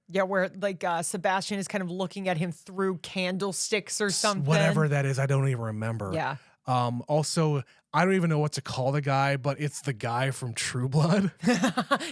Yeah, where like Sebastian is kind of looking at him through candlesticks or something. Whatever that is, I don't even remember. Yeah. Also, I don't even know what to call the guy, but it's the guy from True Blood.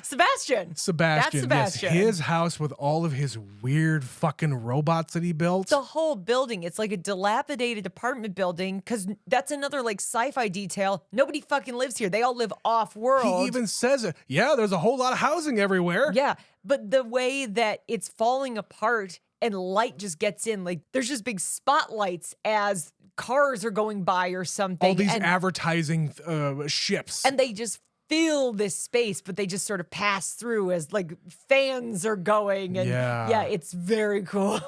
Sebastian. That's Sebastian. Yes, his house with all of his weird fucking robots that he built. The whole building, it's like a dilapidated apartment building, because that's another like sci-fi detail. Nobody fucking lives here. They all live off-world. He even says it. Yeah, there's a whole lot of housing everywhere. Yeah, but the way that it's falling apart and light just gets in, like there's just big spotlights as cars are going by or something. All these advertising ships. And they just fill this space, but they just sort of pass through as like fans are going. And yeah it's very cool.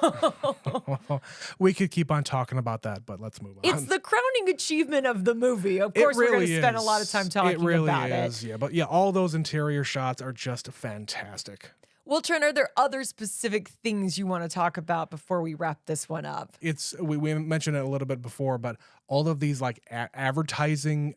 We could keep on talking about that, but let's move on. It's the crowning achievement of the movie. Of course, we're going to spend a lot of time talking about it. It really is, yeah. But yeah, all those interior shots are just fantastic. Well, Trent, are there other specific things you want to talk about before we wrap this one up? We mentioned it a little bit before, but all of these like advertising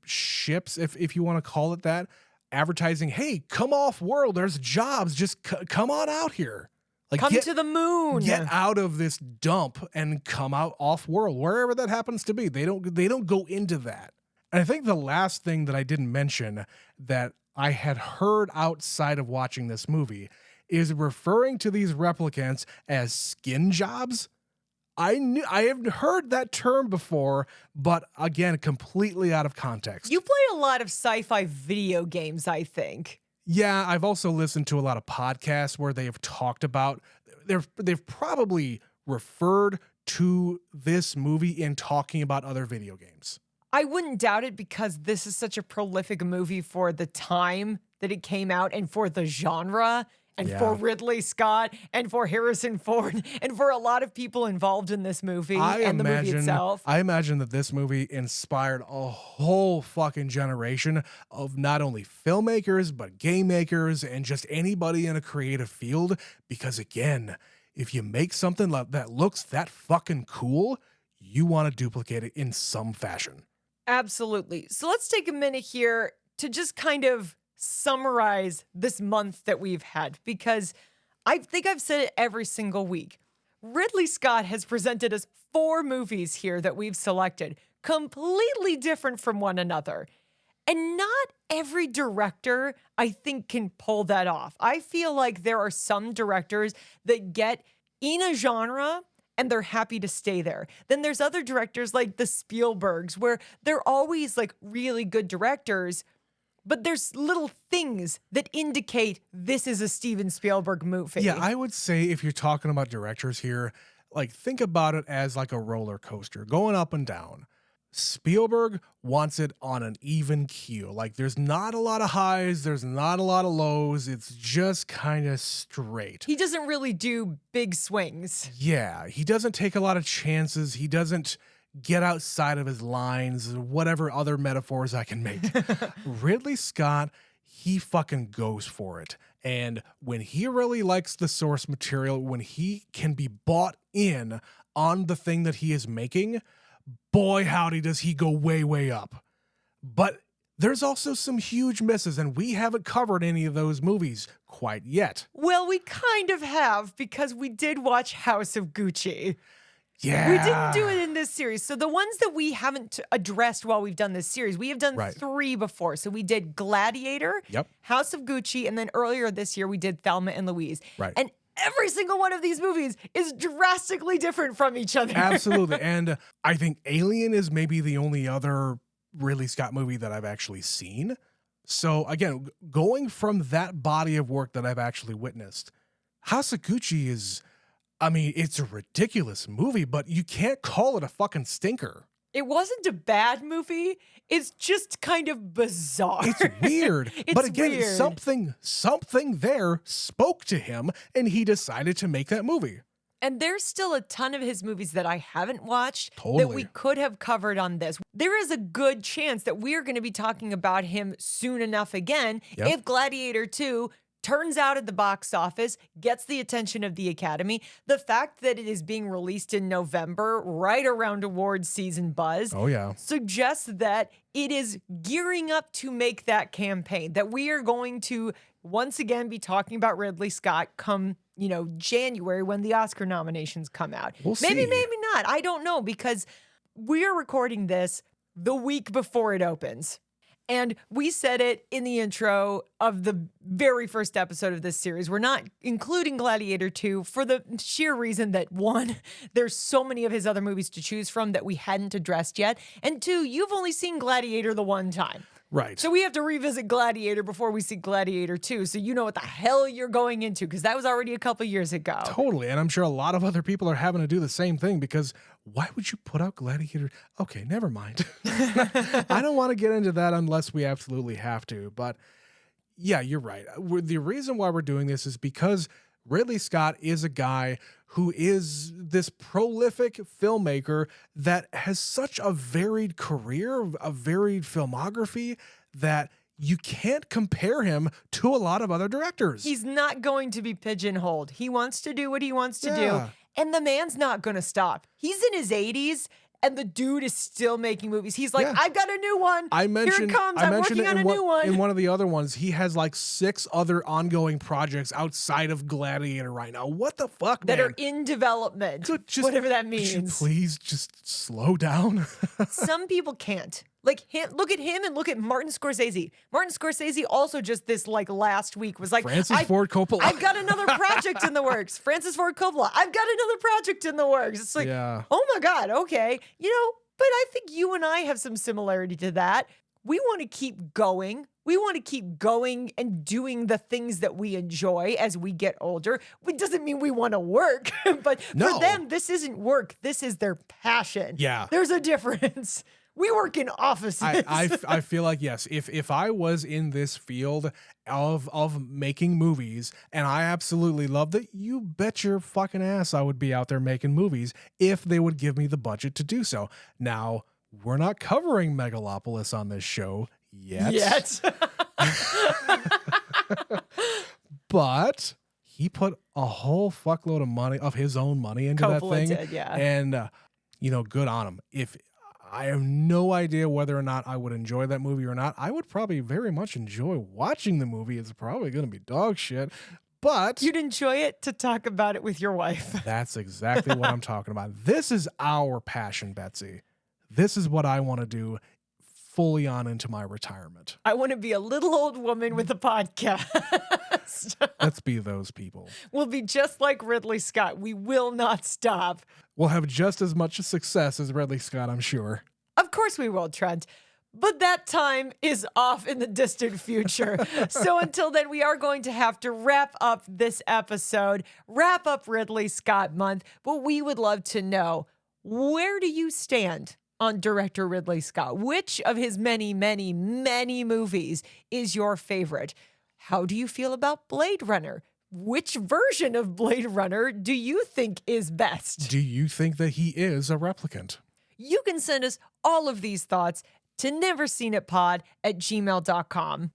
ships, if you want to call it that, advertising, hey, come off world, there's jobs, just come on out here. Like come to the moon. Get out of this dump and come out off world, wherever that happens to be. They don't go into that. And I think the last thing that I didn't mention that I had heard outside of watching this movie is referring to these replicants as skin jobs. I have heard that term before, but again, completely out of context. You play a lot of sci-fi video games, I think. Yeah, I've also listened to a lot of podcasts where they have talked about, they've probably referred to this movie in talking about other video games. I wouldn't doubt it, because this is such a prolific movie for the time that it came out and for the genre and for Ridley Scott and for Harrison Ford and for a lot of people involved in this movie and the movie itself. I imagine that this movie inspired a whole fucking generation of not only filmmakers, but game makers and just anybody in a creative field. Because again, if you make something that looks that fucking cool, you want to duplicate it in some fashion. Absolutely. So let's take a minute here to just kind of summarize this month that we've had, because I think I've said it every single week. Ridley Scott has presented us 4 movies here that we've selected, completely different from one another. And not every director, I think, can pull that off. I feel like there are some directors that get in a genre and they're happy to stay there. Then there's other directors like the Spielbergs, where they're always like really good directors, but there's little things that indicate this is a Steven Spielberg movie. Yeah, I would say if you're talking about directors here, like think about it as like a roller coaster going up and down. Spielberg wants it on an even keel. Like there's not a lot of highs, there's not a lot of lows. It's just kind of straight. He doesn't really do big swings. Yeah, he doesn't take a lot of chances. He doesn't get outside of his lines, whatever other metaphors I can make. Ridley Scott, he fucking goes for it. And when he really likes the source material, when he can be bought in on the thing that he is making, boy, howdy, does he go way, way up. But there's also some huge misses, and we haven't covered any of those movies quite yet. Well, we kind of have, because we did watch House of Gucci. Yeah. We didn't do it in this series. So the ones that we haven't addressed while we've done this series, we have done 3 before. So we did Gladiator, House of Gucci, and then earlier this year we did Thelma and Louise. Right. And every single one of these movies is drastically different from each other. Absolutely. And I think Alien is maybe the only other Ridley Scott movie that I've actually seen. So again, going from that body of work that I've actually witnessed, House of Gucci is, I mean, it's a ridiculous movie, but you can't call it a fucking stinker. It wasn't a bad movie. It's just kind of bizarre. It's weird. It's but again, weird. something there spoke to him and he decided to make that movie. And there's still a ton of his movies that I haven't watched that Totally. we could have covered on this. There is a good chance that we are going to be talking about him soon enough again if Gladiator 2 turns out at the box office, gets the attention of the Academy. The fact that it is being released in November, right around awards season buzz, suggests that it is gearing up to make that campaign, that we are going to once again be talking about Ridley Scott come, January when the Oscar nominations come out. We'll maybe, see. maybe not. I don't know, because we're recording this the week before it opens. And we said it in the intro of the very first episode of this series. We're not including Gladiator 2 for the sheer reason that, 1, there's so many of his other movies to choose from that we hadn't addressed yet. And 2, you've only seen Gladiator the one time. Right. So we have to revisit Gladiator before we see Gladiator 2. So you know what the hell you're going into, because that was already a couple years ago. Totally. And I'm sure a lot of other people are having to do the same thing, because why would you put out Gladiator? Okay, never mind. I don't want to get into that unless we absolutely have to. But yeah, you're right. The reason why we're doing this is because Ridley Scott is a guy who is this prolific filmmaker that has such a varied career, a varied filmography, that you can't compare him to a lot of other directors. He's not going to be pigeonholed. He wants to do what he wants to do, and the man's not going to stop. He's in his 80s, and the dude is still making movies. He's like, I've got a new one. Here it comes. I'm working on a new one. In one of the other ones, he has like 6 other ongoing projects outside of Gladiator right now. What the fuck, that man? are in development, whatever that means. Could you please just slow down? Some people can't. Like, look at him and look at Martin Scorsese. Martin Scorsese also just this last week was like, Francis Ford Coppola. I've got another project in the works. Francis Ford Coppola. I've got another project in the works. It's like, oh my God, okay. But I think you and I have some similarity to that. We want to keep going. We want to keep going and doing the things that we enjoy as we get older. It doesn't mean we want to work, but for them, this isn't work. This is their passion. Yeah. There's a difference. We work in offices. I feel like, yes, if I was in this field of making movies, and I absolutely love that, you bet your fucking ass I would be out there making movies if they would give me the budget to do so. Now, we're not covering Megalopolis on this show yet. But he put a whole fuckload of money, of his own money, into Coppola that thing. did, yeah. And, good on him. I have no idea whether or not I would enjoy that movie or not. I would probably very much enjoy watching the movie. It's probably going to be dog shit, but You'd enjoy it to talk about it with your wife. that's exactly what I'm talking about. This is our passion, Betsy. This is what I want to do fully on into my retirement. I want to be a little old woman with a podcast. Let's be those people. We'll be just like Ridley Scott. We will not stop. We'll have just as much success as Ridley Scott, I'm sure. Of course we will, Trent. But that time is off in the distant future. So until then, we are going to have to wrap up this episode, wrap up Ridley Scott month. But we would love to know, where do you stand on director Ridley Scott? Which of his many, many, many movies is your favorite? How do you feel about Blade Runner? Which version of Blade Runner do you think is best? Do you think that he is a replicant? You can send us all of these thoughts to neverseenitpod@gmail.com.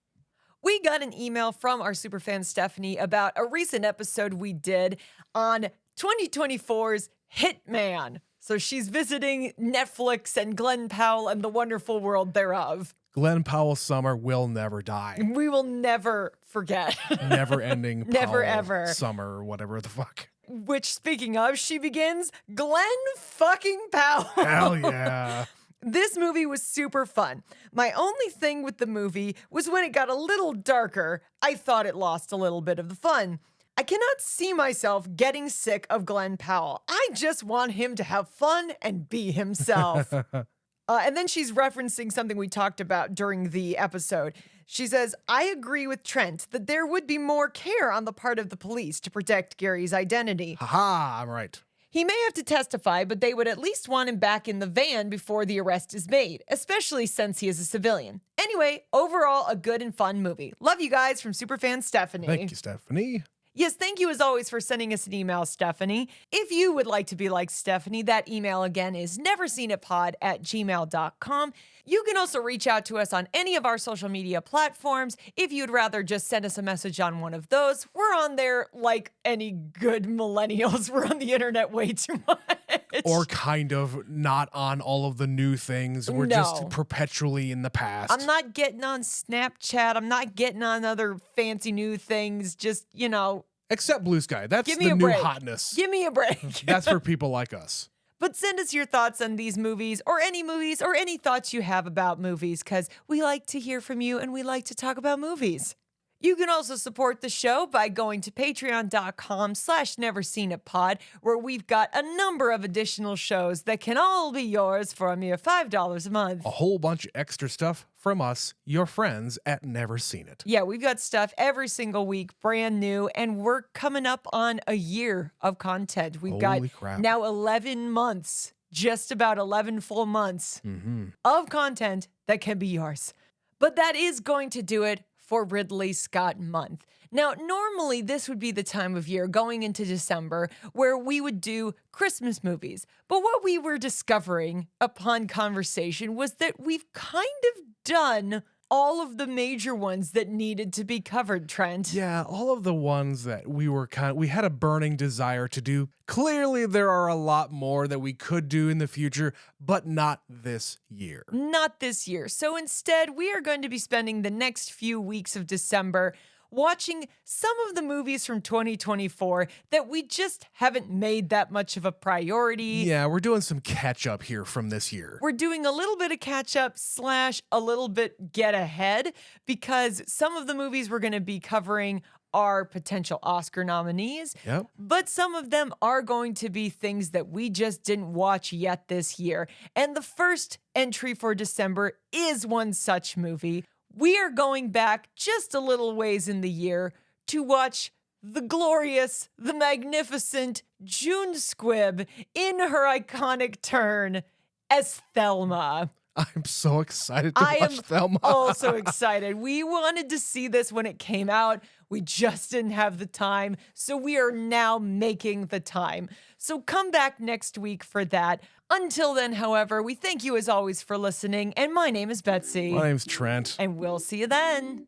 We got an email from our superfan Stephanie about a recent episode we did on 2024's Hitman. So she's visiting Netflix and Glenn Powell and the wonderful world thereof. Glenn Powell's summer will never die. We will never forget. Never ending Never, Powell ever. summer or whatever the fuck. Which, speaking of, she begins Glenn fucking Powell. Hell yeah. This movie was super fun. My only thing with the movie was when it got a little darker, I thought it lost a little bit of the fun. I cannot see myself getting sick of Glenn Powell. I just want him to have fun and be himself. And then she's referencing something we talked about during the episode. She says, I agree with Trent that there would be more care on the part of the police to protect Gary's identity. Haha, I'm right. He may have to testify, but they would at least want him back in the van before the arrest is made, especially since he is a civilian. Anyway, overall, a good and fun movie. Love you guys from Superfan Stephanie. Thank you, Stephanie. Yes, thank you as always for sending us an email, Stephanie. If you would like to be like Stephanie, that email again is neverseenitpod@gmail.com. You can also reach out to us on any of our social media platforms. If you'd rather just send us a message on one of those, we're on there like any good millennials. We're on the internet way too much. Or kind of not on all of the new things. We're just perpetually in the past. I'm not getting on Snapchat. I'm not getting on other fancy new things. Just, Except Blue Sky. That's give me the a new break. hotness. Give me a break. That's for people like us. But send us your thoughts on these movies or any thoughts you have about movies, because we like to hear from you and we like to talk about movies. You can also support the show by going to patreon.com/neverseenitpod, where we've got a number of additional shows that can all be yours for a mere $5 a month. A whole bunch of extra stuff from us, your friends at Never Seen It. Yeah, we've got stuff every single week, brand new, and we're coming up on a year of content. We've got now 11 months, just about 11 full months of content that can be yours. But that is going to do it for Ridley Scott month. Now, normally this would be the time of year going into December where we would do Christmas movies. But what we were discovering upon conversation was that we've kind of done all of the major ones that needed to be covered, Trent. Yeah, all of the ones that we had a burning desire to do. Clearly, there are a lot more that we could do in the future, but not this year. Not this year. So instead, we are going to be spending the next few weeks of December watching some of the movies from 2024 that we just haven't made that much of a priority. Yeah, we're doing some catch up here from this year. We're doing a little bit of catch up / a little bit get ahead, because some of the movies we're going to be covering are potential Oscar nominees, but some of them are going to be things that we just didn't watch yet this year. And the first entry for December is one such movie. We are going back just a little ways in the year to watch the glorious, the magnificent June Squibb in her iconic turn as Thelma. I'm so excited to watch Thelma. I am also excited. We wanted to see this when it came out. We just didn't have the time, so we are now making the time. So come back next week for that. Until then, however, we thank you as always for listening, and my name is Betsy. My name's Trent. And we'll see you then.